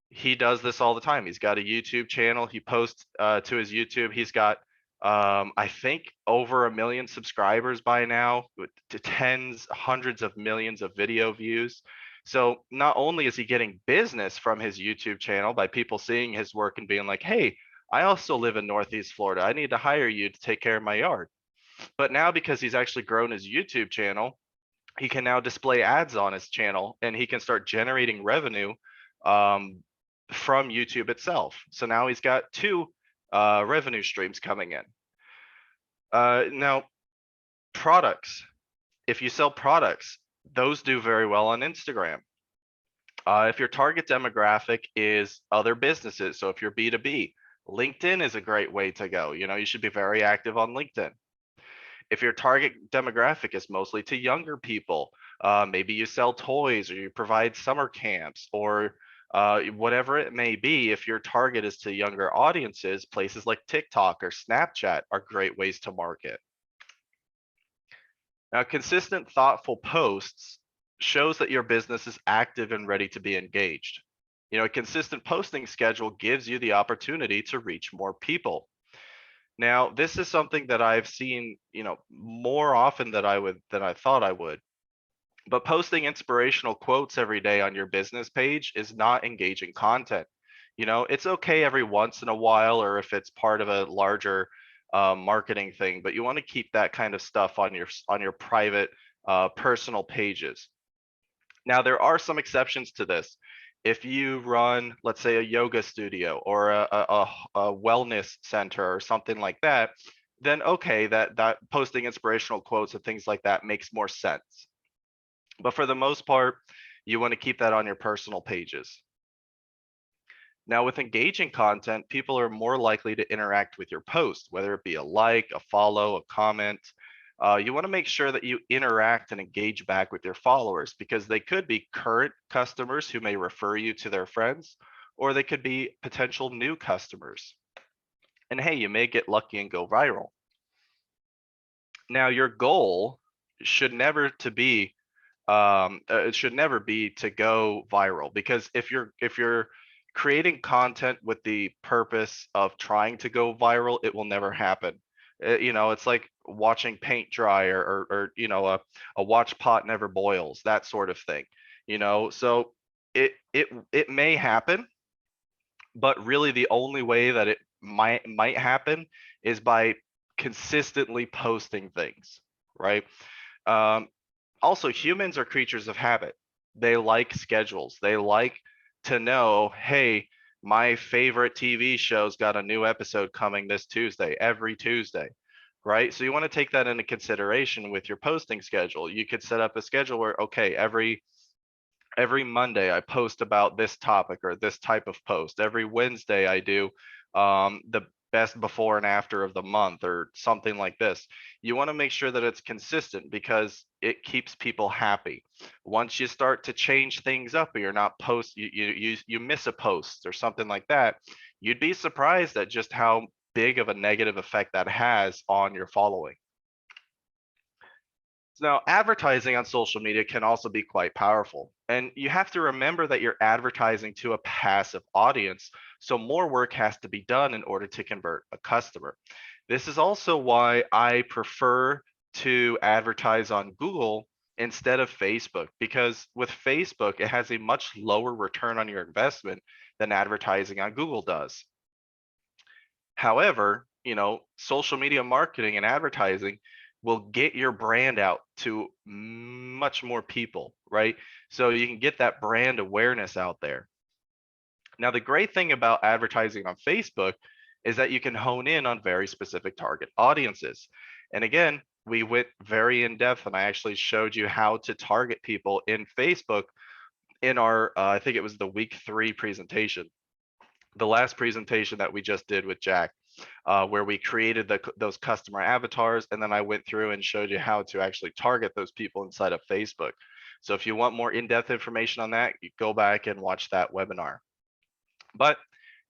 He does this all the time. He's got a YouTube channel. He posts to his YouTube. He's got I think over 1 million subscribers by now, to tens, hundreds of millions of video views. So not only is he getting business from his YouTube channel by people seeing his work and being like, hey, I also live in Northeast Florida. I need to hire you to take care of my yard. But now, because he's actually grown his YouTube channel, he can now display ads on his channel and he can start generating revenue from YouTube itself. So now he's got two revenue streams coming in. Now, products. If you sell products, those do very well on Instagram. If your target demographic is other businesses, so if you're B2B, LinkedIn is a great way to go. You should be very active on LinkedIn. If your target demographic is mostly to younger people, maybe you sell toys or you provide summer camps or whatever it may be. If your target is to younger audiences, places like TikTok or Snapchat are great ways to market. Now, consistent, thoughtful posts shows that your business is active and ready to be engaged. A consistent posting schedule gives you the opportunity to reach more people. Now, this is something that I've seen, more often than I thought I would. But posting inspirational quotes every day on your business page is not engaging content. It's okay every once in a while, or if it's part of a larger marketing thing, but you want to keep that kind of stuff on your private personal pages. Now, there are some exceptions to this. If you run, let's say, a yoga studio or a wellness center or something like that, then okay, that posting inspirational quotes and things like that makes more sense. But for the most part, you want to keep that on your personal pages. Now, with engaging content, people are more likely to interact with your post, whether it be a like, a follow, a comment. You want to make sure that you interact and engage back with your followers, because they could be current customers who may refer you to their friends, or they could be potential new customers. And hey, you may get lucky and go viral. Now, your goal should never be to go viral, because if you're creating content with the purpose of trying to go viral, it will never happen. It's like, watching paint dry, or you know, a watch pot never boils, that sort of thing, you know. So it may happen, but really the only way that it might happen is by consistently posting things, right? Um, Also, humans are creatures of habit. They like schedules. They like to know, hey, my favorite TV show's got a new episode coming this Tuesday, every Tuesday, right? So you want to take that into consideration with your posting schedule. You could set up a schedule where, okay, every Monday I post about this topic or this type of post. Every Wednesday I do the best before and after of the month or something like this. You want to make sure that it's consistent because it keeps people happy. Once you start to change things up or you're not you miss a post or something like that, you'd be surprised at just how big of a negative effect that has on your following. Now, advertising on social media can also be quite powerful. And you have to remember that you're advertising to a passive audience. So more work has to be done in order to convert a customer. This is also why I prefer to advertise on Google instead of Facebook, because with Facebook, it has a much lower return on your investment than advertising on Google does. However, you know, social media marketing and advertising will get your brand out to much more people, right? So you can get that brand awareness out there. Now, the great thing about advertising on Facebook is that you can hone in on very specific target audiences. And again, we went very in depth, and I actually showed you how to target people in Facebook in our, I think it was the week 3 presentation, the last presentation that we just did with Jack, where we created those customer avatars, and then I went through and showed you how to actually target those people inside of Facebook. So if you want more in-depth information on that, you go back and watch that webinar. But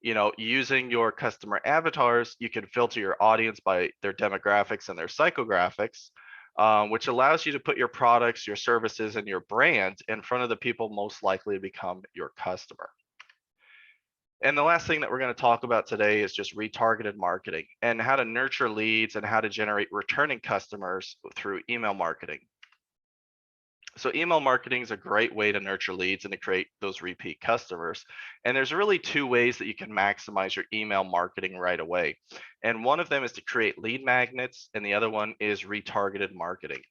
you know, using your customer avatars, you can filter your audience by their demographics and their psychographics, which allows you to put your products, your services, and your brand in front of the people most likely to become your customer. And the last thing that we're going to talk about today is just retargeted marketing and how to nurture leads and how to generate returning customers through email marketing. So email marketing is a great way to nurture leads and to create those repeat customers. And there's really 2 ways that you can maximize your email marketing right away. And one of them is to create lead magnets, and the other one is retargeted marketing.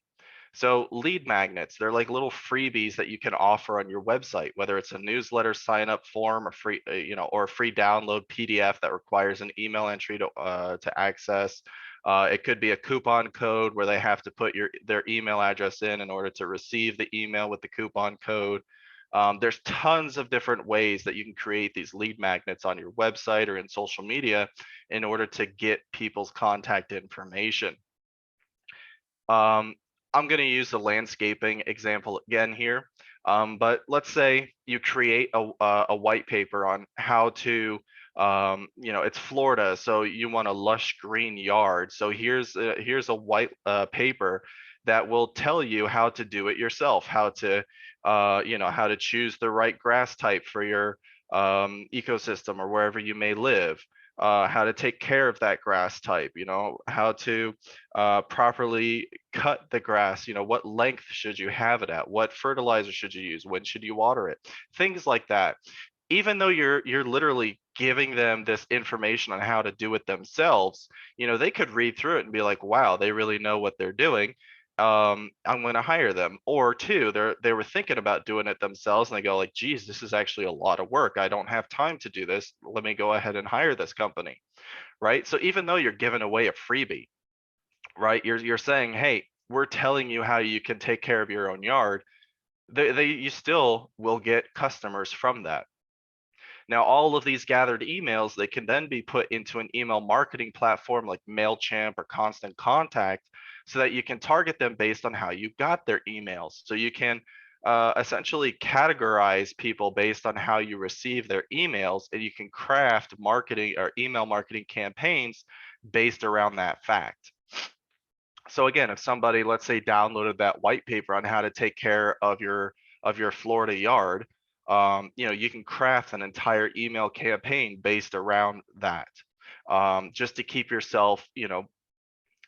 So lead magnets, they're like little freebies that you can offer on your website, whether it's a newsletter sign up form or free, you know, or a free download PDF that requires an email entry to access. It could be a coupon code where they have to put their email address in order to receive the email with the coupon code. There's tons of different ways that you can create these lead magnets on your website or in social media in order to get people's contact information. I'm going to use the landscaping example again here, but let's say you create a white paper on how to, you know, it's Florida, so you want a lush green yard. So here's a white paper that will tell you how to do it yourself, how to, you know, how to choose the right grass type for your ecosystem or wherever you may live. How to take care of that grass type, you know, how to properly cut the grass, you know, what length should you have it at, what fertilizer should you use, when should you water it, things like that. Even though you're literally giving them this information on how to do it themselves, you know, they could read through it and be like, wow, they really know what they're doing. I'm going to hire them. Or 2, they were thinking about doing it themselves and they go like, geez, this is actually a lot of work. I don't have time to do this. Let me go ahead and hire this company, right? So even though you're giving away a freebie, right, you're saying, hey, we're telling you how you can take care of your own yard. You still will get customers from that. Now, all of these gathered emails, they can then be put into an email marketing platform like MailChimp or Constant Contact so that you can target them based on how you got their emails. So you can essentially categorize people based on how you receive their emails, and you can craft marketing or email marketing campaigns based around that fact. So again, if somebody, let's say, downloaded that white paper on how to take care of your Florida yard, you know, you can craft an entire email campaign based around that, just to keep yourself, you know,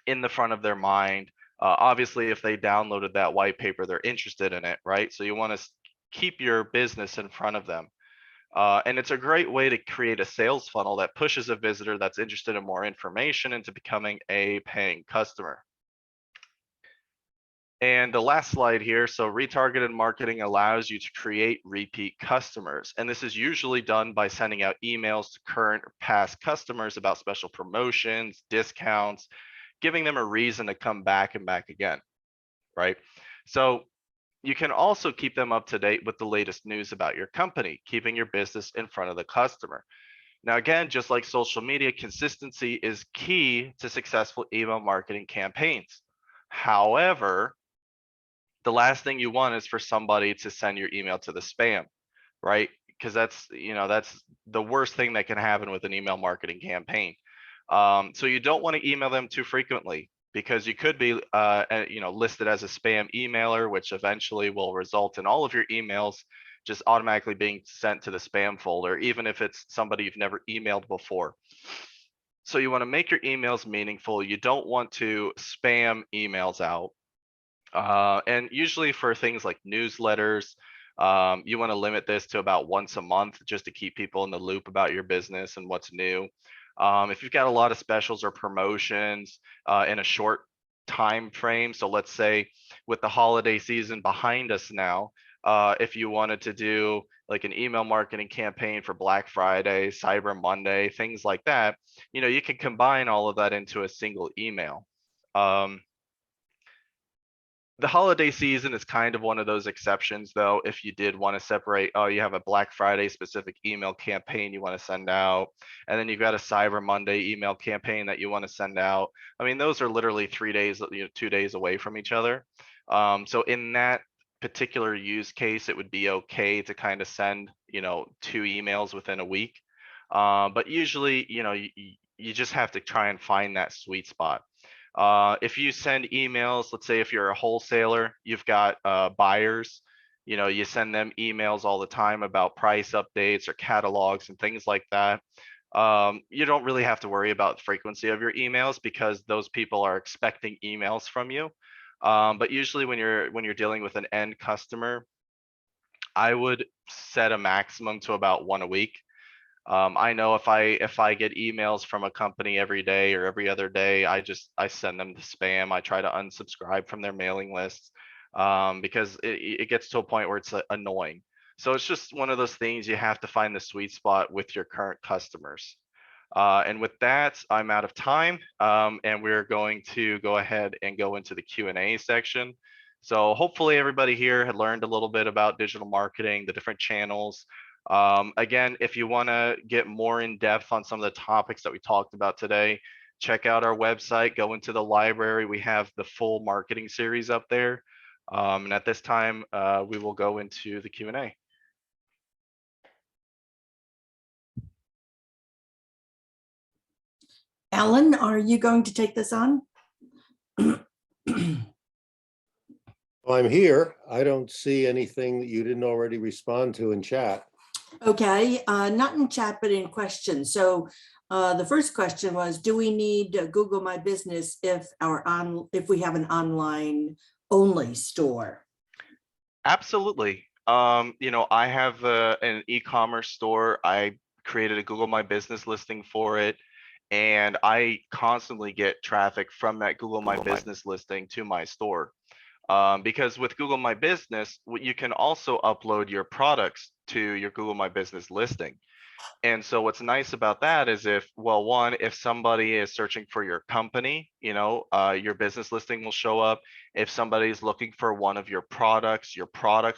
in the front of their mind. Obviously, if they downloaded that white paper, they're interested in it, right? So you want to keep your business in front of them. And it's a great way to create a sales funnel that pushes a visitor that's interested in more information into becoming a paying customer. And the last slide here, so retargeted marketing allows you to create repeat customers. And this is usually done by sending out emails to current or past customers about special promotions, discounts, giving them a reason to come back and back again, right? So you can also keep them up to date with the latest news about your company, keeping your business in front of the customer. Now, again, just like social media, consistency is key to successful email marketing campaigns. However, the last thing you want is for somebody to send your email to the spam, right? Because that's the worst thing that can happen with an email marketing campaign. So you don't want to email them too frequently, because you could be listed as a spam emailer, which eventually will result in all of your emails just automatically being sent to the spam folder, even if it's somebody you've never emailed before. So you want to make your emails meaningful. You don't want to spam emails out. And usually for things like newsletters, you want to limit this to about once a month, just to keep people in the loop about your business and what's new. If you've got a lot of specials or promotions in a short time frame, so let's say with the holiday season behind us now, if you wanted to do like an email marketing campaign for Black Friday, Cyber Monday, things like that, you can combine all of that into a single email. The holiday season is kind of one of those exceptions, though. If you did want to separate, oh, you have a Black Friday specific email campaign you want to send out, and then you've got a Cyber Monday email campaign that you want to send out. I mean, those are literally 3 days, 2 days away from each other. So in that particular use case, it would be okay to kind of send, 2 emails within a week. But usually, you just have to try and find that sweet spot. If you send emails, let's say if you're a wholesaler, you've got buyers, you send them emails all the time about price updates or catalogs and things like that. You don't really have to worry about the frequency of your emails, because those people are expecting emails from you. But usually when you're dealing with an end customer, I would set a maximum to about 1 a week. I know if I get emails from a company every day or every other day, I send them to spam. I try to unsubscribe from their mailing lists, because it gets to a point where it's annoying. So it's just one of those things, you have to find the sweet spot with your current customers. And with that, I'm out of time, and we're going to go ahead and go into the Q&A section. So hopefully everybody here had learned a little bit about digital marketing, the different channels. Again, if you want to get more in depth on some of the topics that we talked about today, check out our website, go into the library. We have the full marketing series up there. And at this time, we will go into the Q&A. Alan, are you going to take this on? Well, I'm here. I don't see anything that you didn't already respond to in chat. Okay, not in chat, but in questions. So the first question was, do we need Google My Business if we have an online only store? Absolutely. I have an e-commerce store. I created a Google My Business listing for it, and I constantly get traffic from that Google My Business listing to my store. Because with Google My Business, you can also upload your products to your Google My Business listing. And so what's nice about that is if somebody is searching for your company, your business listing will show up. If somebody's looking for one of your products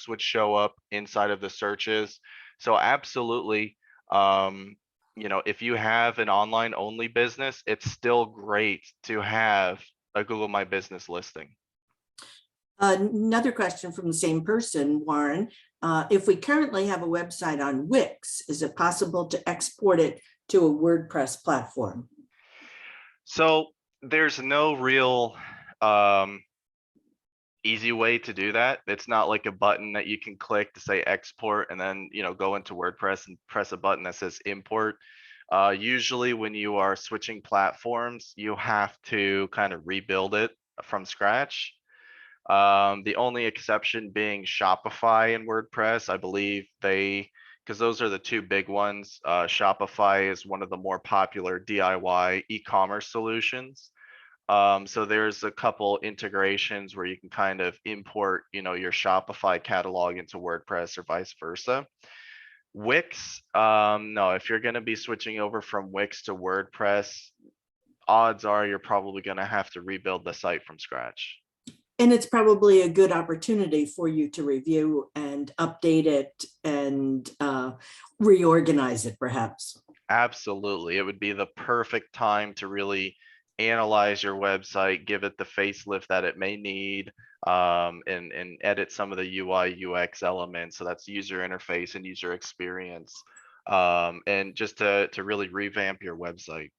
would show up inside of the searches. So absolutely, if you have an online only business, it's still great to have a Google My Business listing. Another question from the same person, Warren. If we currently have a website on Wix, is it possible to export it to a WordPress platform? So there's no real easy way to do that. It's not like a button that you can click to say export and then go into WordPress and press a button that says import. Usually when you are switching platforms, you have to kind of rebuild it from scratch. The only exception being Shopify and WordPress. I believe because those are the two big ones. Shopify is one of the more popular DIY e-commerce solutions. So there's a couple integrations where you can kind of import, your Shopify catalog into WordPress or vice versa. Wix, no, if you're going to be switching over from Wix to WordPress, odds are you're probably going to have to rebuild the site from scratch. And it's probably a good opportunity for you to review and update it and reorganize it, perhaps. Absolutely. It would be the perfect time to really analyze your website, give it the facelift that it may need, and edit some of the UI UX elements. So that's user interface and user experience, and just to really revamp your website.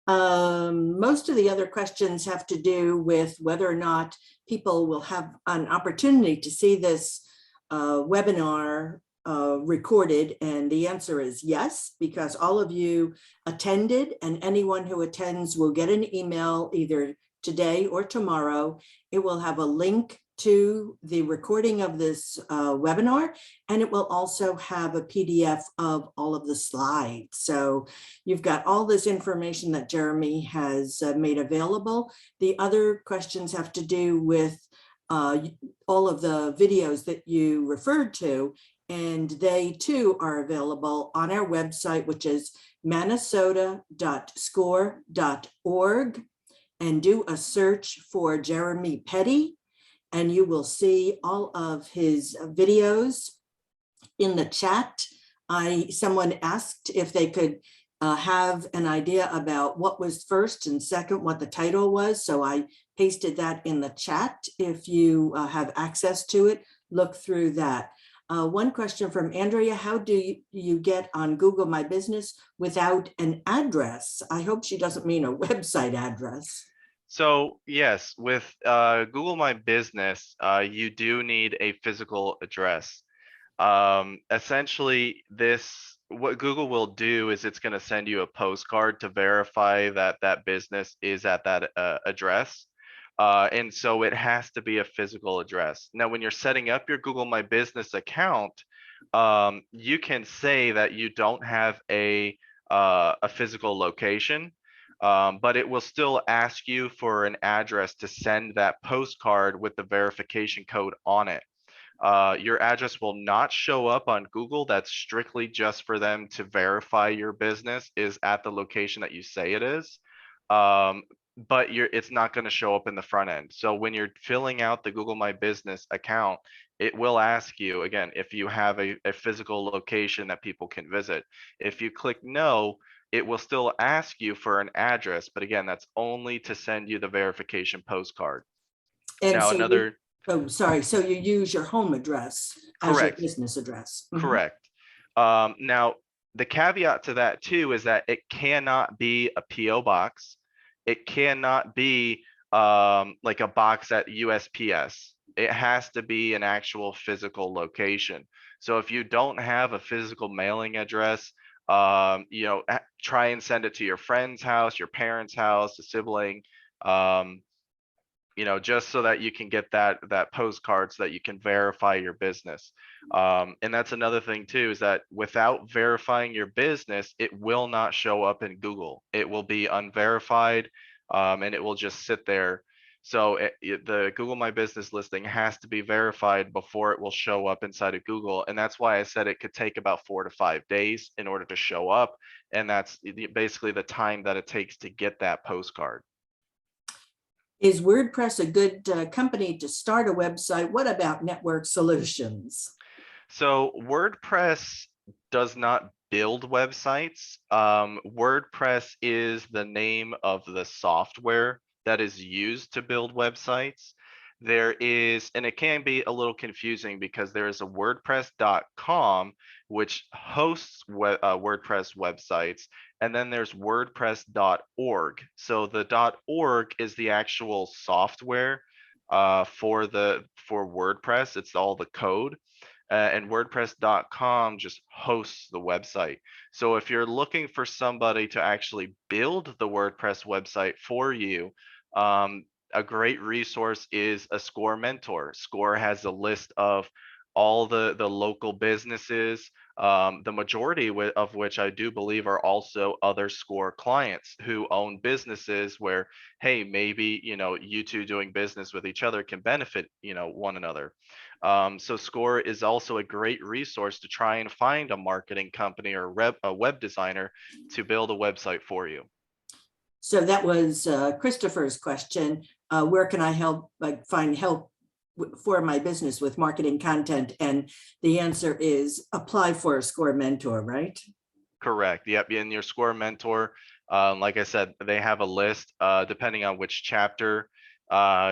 Most of the other questions have to do with whether or not people will have an opportunity to see this webinar recorded, and the answer is yes, because all of you attended, and anyone who attends will get an email either today or tomorrow. It will have a link to the recording of this webinar, and it will also have a PDF of all of the slides. So you've got all this information that Jeremy has made available. The other questions have to do with all of the videos that you referred to, and they too are available on our website, which is manasota.score.org, and do a search for Jeremy Petty, and you will see all of his videos. In the chat, someone asked if they could have an idea about what was first and second, what the title was. So I pasted that in the chat. If you have access to it, look through that. One question from Andrea: how do you get on Google My Business without an address? I hope she doesn't mean a website address. So yes, with Google My Business, you do need a physical address. Essentially, what Google will do is it's going to send you a postcard to verify that that business is at that address. And so it has to be a physical address. Now, when you're setting up your Google My Business account, you can say that you don't have a physical location. But it will still ask you for an address to send that postcard with the verification code on it. Your address will not show up on Google. That's strictly just for them to verify your business is at the location that you say it is. But it's not going to show up in the front end. So when you're filling out the Google My Business account, it will ask you, again, if you have a physical location that people can visit. If you click no, it will still ask you for an address, but again, that's only to send you the verification postcard. And now, so so you use your home address as your business address. Correct. Now, the caveat to that too is that it cannot be a PO box. It cannot be like a box at USPS. It has to be an actual physical location. So if you don't have a physical mailing address, try and send it to your friend's house, your parents' house, a sibling, just so that you can get that postcard so that you can verify your business. And that's another thing too, is that without verifying your business, it will not show up in Google. It will be unverified, and it will just sit there. So the Google My Business listing has to be verified before it will show up inside of Google. And that's why I said it could take about 4 to 5 days in order to show up. And that's basically the time that it takes to get that postcard. Is WordPress a good company to start a website? What about Network Solutions? So WordPress does not build websites. WordPress is the name of the software that is used to build websites. There is, and it can be a little confusing because there is a WordPress.com, which hosts WordPress websites, and then there's WordPress.org. So the .org is the actual software for WordPress. It's all the code. and WordPress.com just hosts the website. So if you're looking for somebody to actually build the WordPress website for you, a great resource is a Score mentor. Score has a list of all the local businesses, the majority of which I do believe are also other Score clients who own businesses where, hey, maybe, you two doing business with each other can benefit, one another. So Score is also a great resource to try and find a marketing company or a web designer to build a website for you. So that was Christopher's question. Where can I find help for my business with marketing content? And the answer is apply for a Score mentor, right? Correct. Yep. In your Score mentor, like I said, they have a list depending on which chapter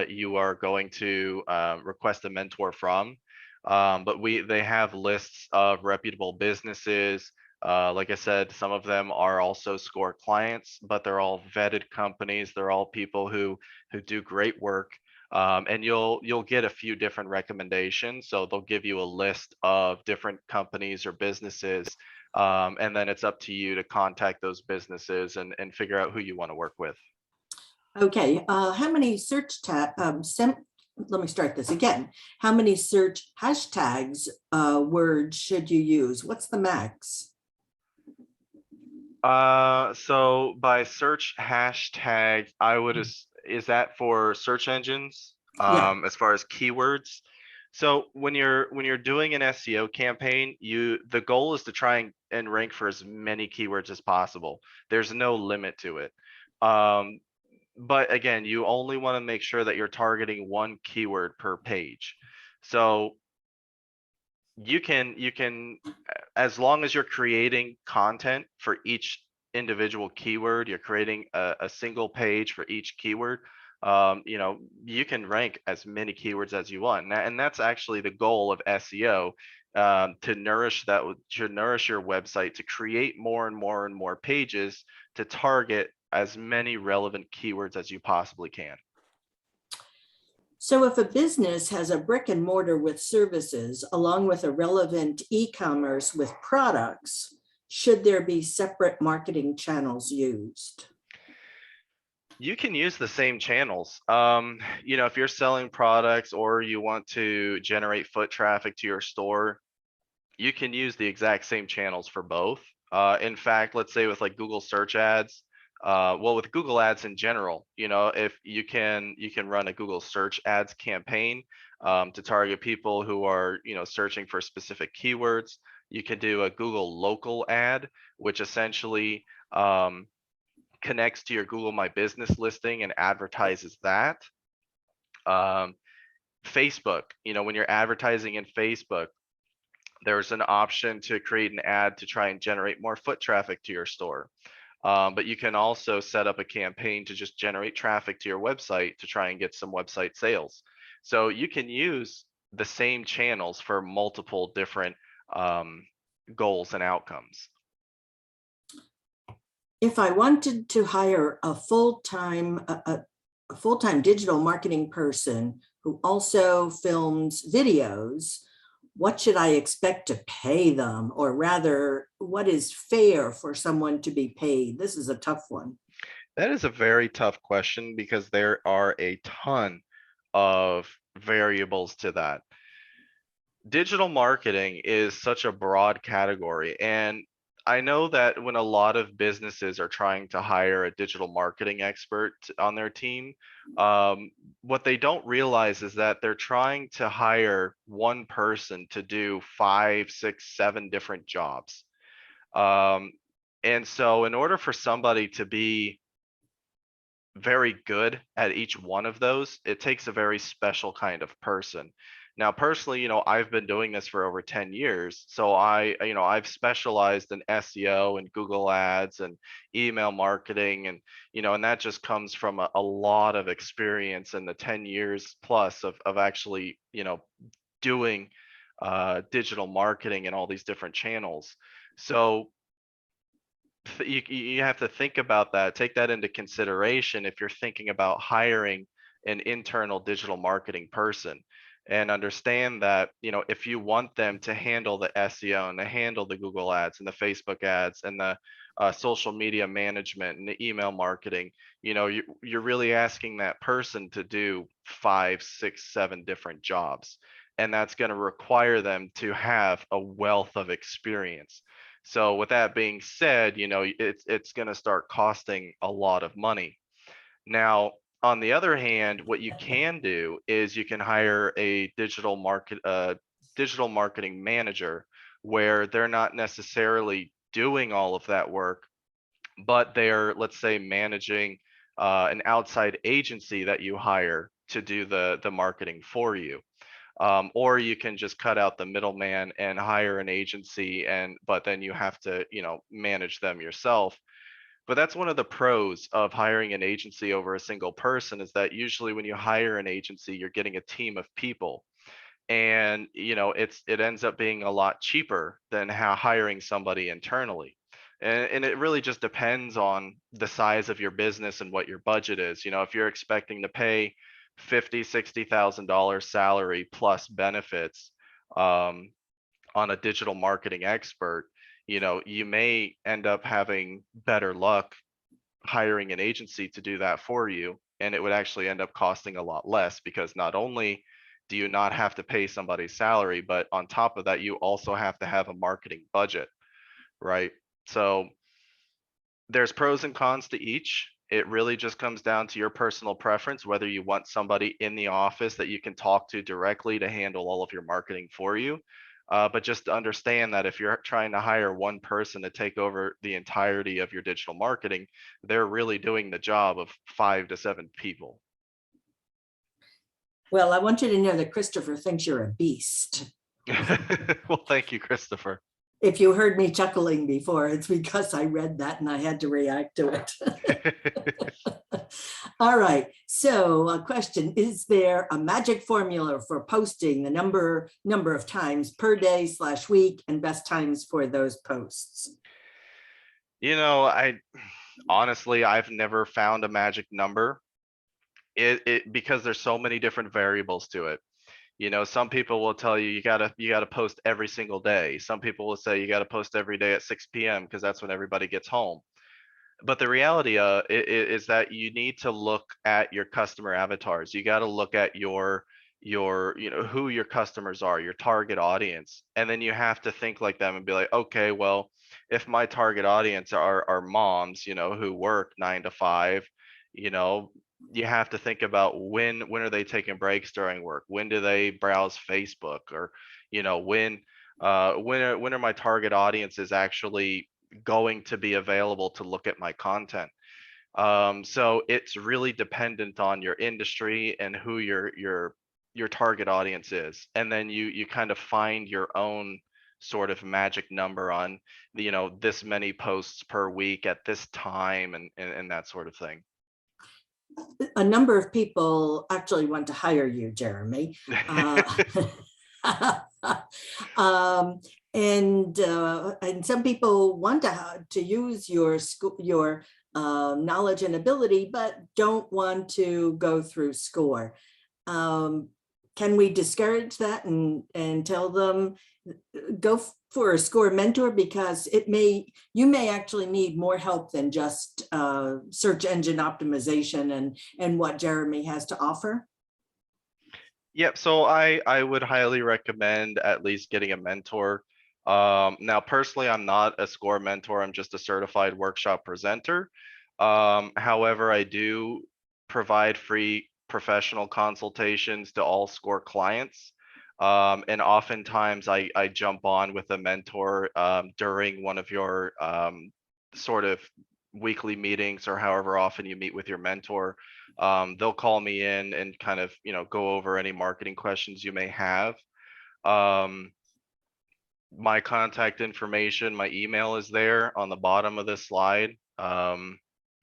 you are going to request a mentor from. But they have lists of reputable businesses. Like I said, some of them are also Score clients, but they're all vetted companies. They're all people who do great work. And you'll get a few different recommendations. So they'll give you a list of different companies or businesses, and then it's up to you to contact those businesses and figure out who you want to work with. Okay, how many search let me start this again. How many search hashtags words should you use? What's the max? So by search hashtags, I would is that for search engines? Yeah. As far as keywords. So when you're doing an SEO campaign, the goal is to try and rank for as many keywords as possible. There's no limit to it. But again, you only want to make sure that you're targeting one keyword per page. So you can as long as you're creating content for each individual keyword, you're creating a single page for each keyword, you can rank as many keywords as you want. And that's actually the goal of SEO, to nourish your website, to create more and more and more pages to target as many relevant keywords as you possibly can. So if a business has a brick and mortar with services along with a relevant e-commerce with products, should there be separate marketing channels used? You can use the same channels. If you're selling products or you want to generate foot traffic to your store, you can use the exact same channels for both. In fact, let's say with like Google search ads, with Google ads in general, if you can run a Google search ads campaign to target people who are, searching for specific keywords. You can do a Google local ad, which essentially connects to your Google My Business listing and advertises that. Facebook, when you're advertising in Facebook, there's an option to create an ad to try and generate more foot traffic to your store. But you can also set up a campaign to just generate traffic to your website to try and get some website sales. So you can use the same channels for multiple different goals and outcomes. If I wanted to hire a full-time digital marketing person who also films videos, what should I expect to pay them? Or rather, what is fair for someone to be paid? This is a tough one. That is a very tough question because there are a ton of variables to that. Digital marketing is such a broad category, and I know that when a lot of businesses are trying to hire a digital marketing expert on their team, what they don't realize is that they're trying to hire one person to do 5, 6, 7 different jobs. And so in order for somebody to be very good at each one of those, it takes a very special kind of person. Now, personally, I've been doing this for over 10 years. So I've specialized in SEO and Google ads and email marketing. And that just comes from a lot of experience in the 10 years plus of actually, doing digital marketing and all these different channels. So you have to think about that, take that into consideration if you're thinking about hiring an internal digital marketing person. and understand that, if you want them to handle the SEO and to handle the Google ads and the Facebook ads and the social media management and the email marketing, you're really asking that person to do 5, 6, 7 different jobs. And that's going to require them to have a wealth of experience. So with that being said, it's going to start costing a lot of money. Now, on the other hand, what you can do is you can hire a digital marketing manager, where they're not necessarily doing all of that work, but they're, let's say, managing an outside agency that you hire to do the marketing for you. Or you can just cut out the middleman and hire an agency, but then you have to, manage them yourself. But that's one of the pros of hiring an agency over a single person, is that usually when you hire an agency, you're getting a team of people. And it ends up being a lot cheaper than hiring somebody internally. And it really just depends on the size of your business and what your budget is. If you're expecting to pay $50,000-$60,000 salary plus benefits on a digital marketing expert, you may end up having better luck hiring an agency to do that for you, and it would actually end up costing a lot less, because not only do you not have to pay somebody's salary, but on top of that, you also have to have a marketing budget, right? So there's pros and cons to each. It really just comes down to your personal preference, whether you want somebody in the office that you can talk to directly to handle all of your marketing for you. But just understand that if you're trying to hire one person to take over the entirety of your digital marketing, they're really doing the job of 5 to 7 people. Well, I want you to know that Christopher thinks you're a beast. Well, thank you, Christopher. If you heard me chuckling before, it's because I read that and I had to react to it. All right. So a question, is there a magic formula for posting the number of times per day / week and best times for those posts? Honestly, I've never found a magic number. Because there's so many different variables to it. Some people will tell you gotta post every single day. Some people will say you gotta post every day at 6 p.m. because that's when everybody gets home. But the reality is that you need to look at your customer avatars. You got to look at your who your customers are, your target audience, and then you have to think like them and be like, okay, well, if my target audience are moms, who work 9 to 5, you have to think about when are they taking breaks during work? When do they browse Facebook? Or when are my target audiences actually going to be available to look at my content? So it's really dependent on your industry and who your target audience is, and then you kind of find your own sort of magic number on this many posts per week at this time, and that sort of thing. A number of people actually want to hire you, Jeremy. And some people want to use your knowledge and ability, but don't want to go through SCORE. Can we discourage that and tell them go for a SCORE mentor, because you may actually need more help than just search engine optimization and what Jeremy has to offer? Yep. So I would highly recommend at least getting a mentor. Now, personally, I'm not a SCORE mentor. I'm just a certified workshop presenter. However, I do provide free professional consultations to all SCORE clients. And oftentimes I jump on with a mentor during one of your sort of weekly meetings, or however often you meet with your mentor. They'll call me in and kind of, go over any marketing questions you may have. My contact information, my email is there on the bottom of this slide.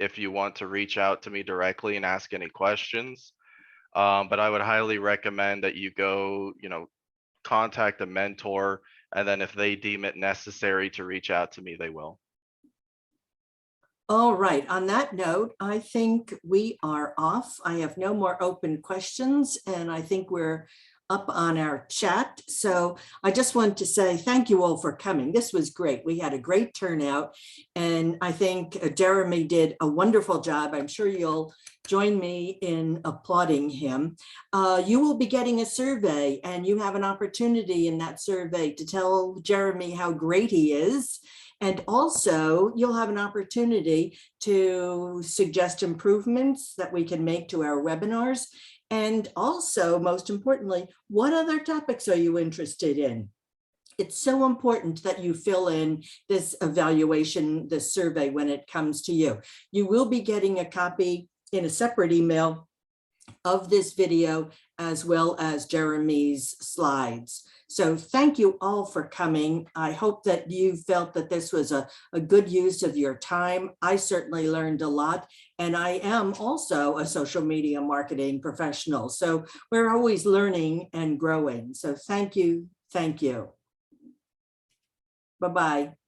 If you want to reach out to me directly and ask any questions. But I would highly recommend that you go, contact a mentor, and then if they deem it necessary to reach out to me, they will. All right. On that note, I think we are off. I have no more open questions, and I think we're up on our chat. So I just want to say thank you all for coming. This was great. We had a great turnout, and I think Jeremy did a wonderful job. I'm sure you'll join me in applauding him. You will be getting a survey, and you have an opportunity in that survey to tell Jeremy how great he is. And also you'll have an opportunity to suggest improvements that we can make to our webinars. And also, most importantly, what other topics are you interested in? It's so important that you fill in this evaluation, this survey when it comes to you. You will be getting a copy in a separate email of this video, as well as Jeremy's slides. So thank you all for coming. I hope that you felt that this was a good use of your time. I certainly learned a lot, and I am also a social media marketing professional. So we're always learning and growing. So thank you. Thank you. Bye-bye.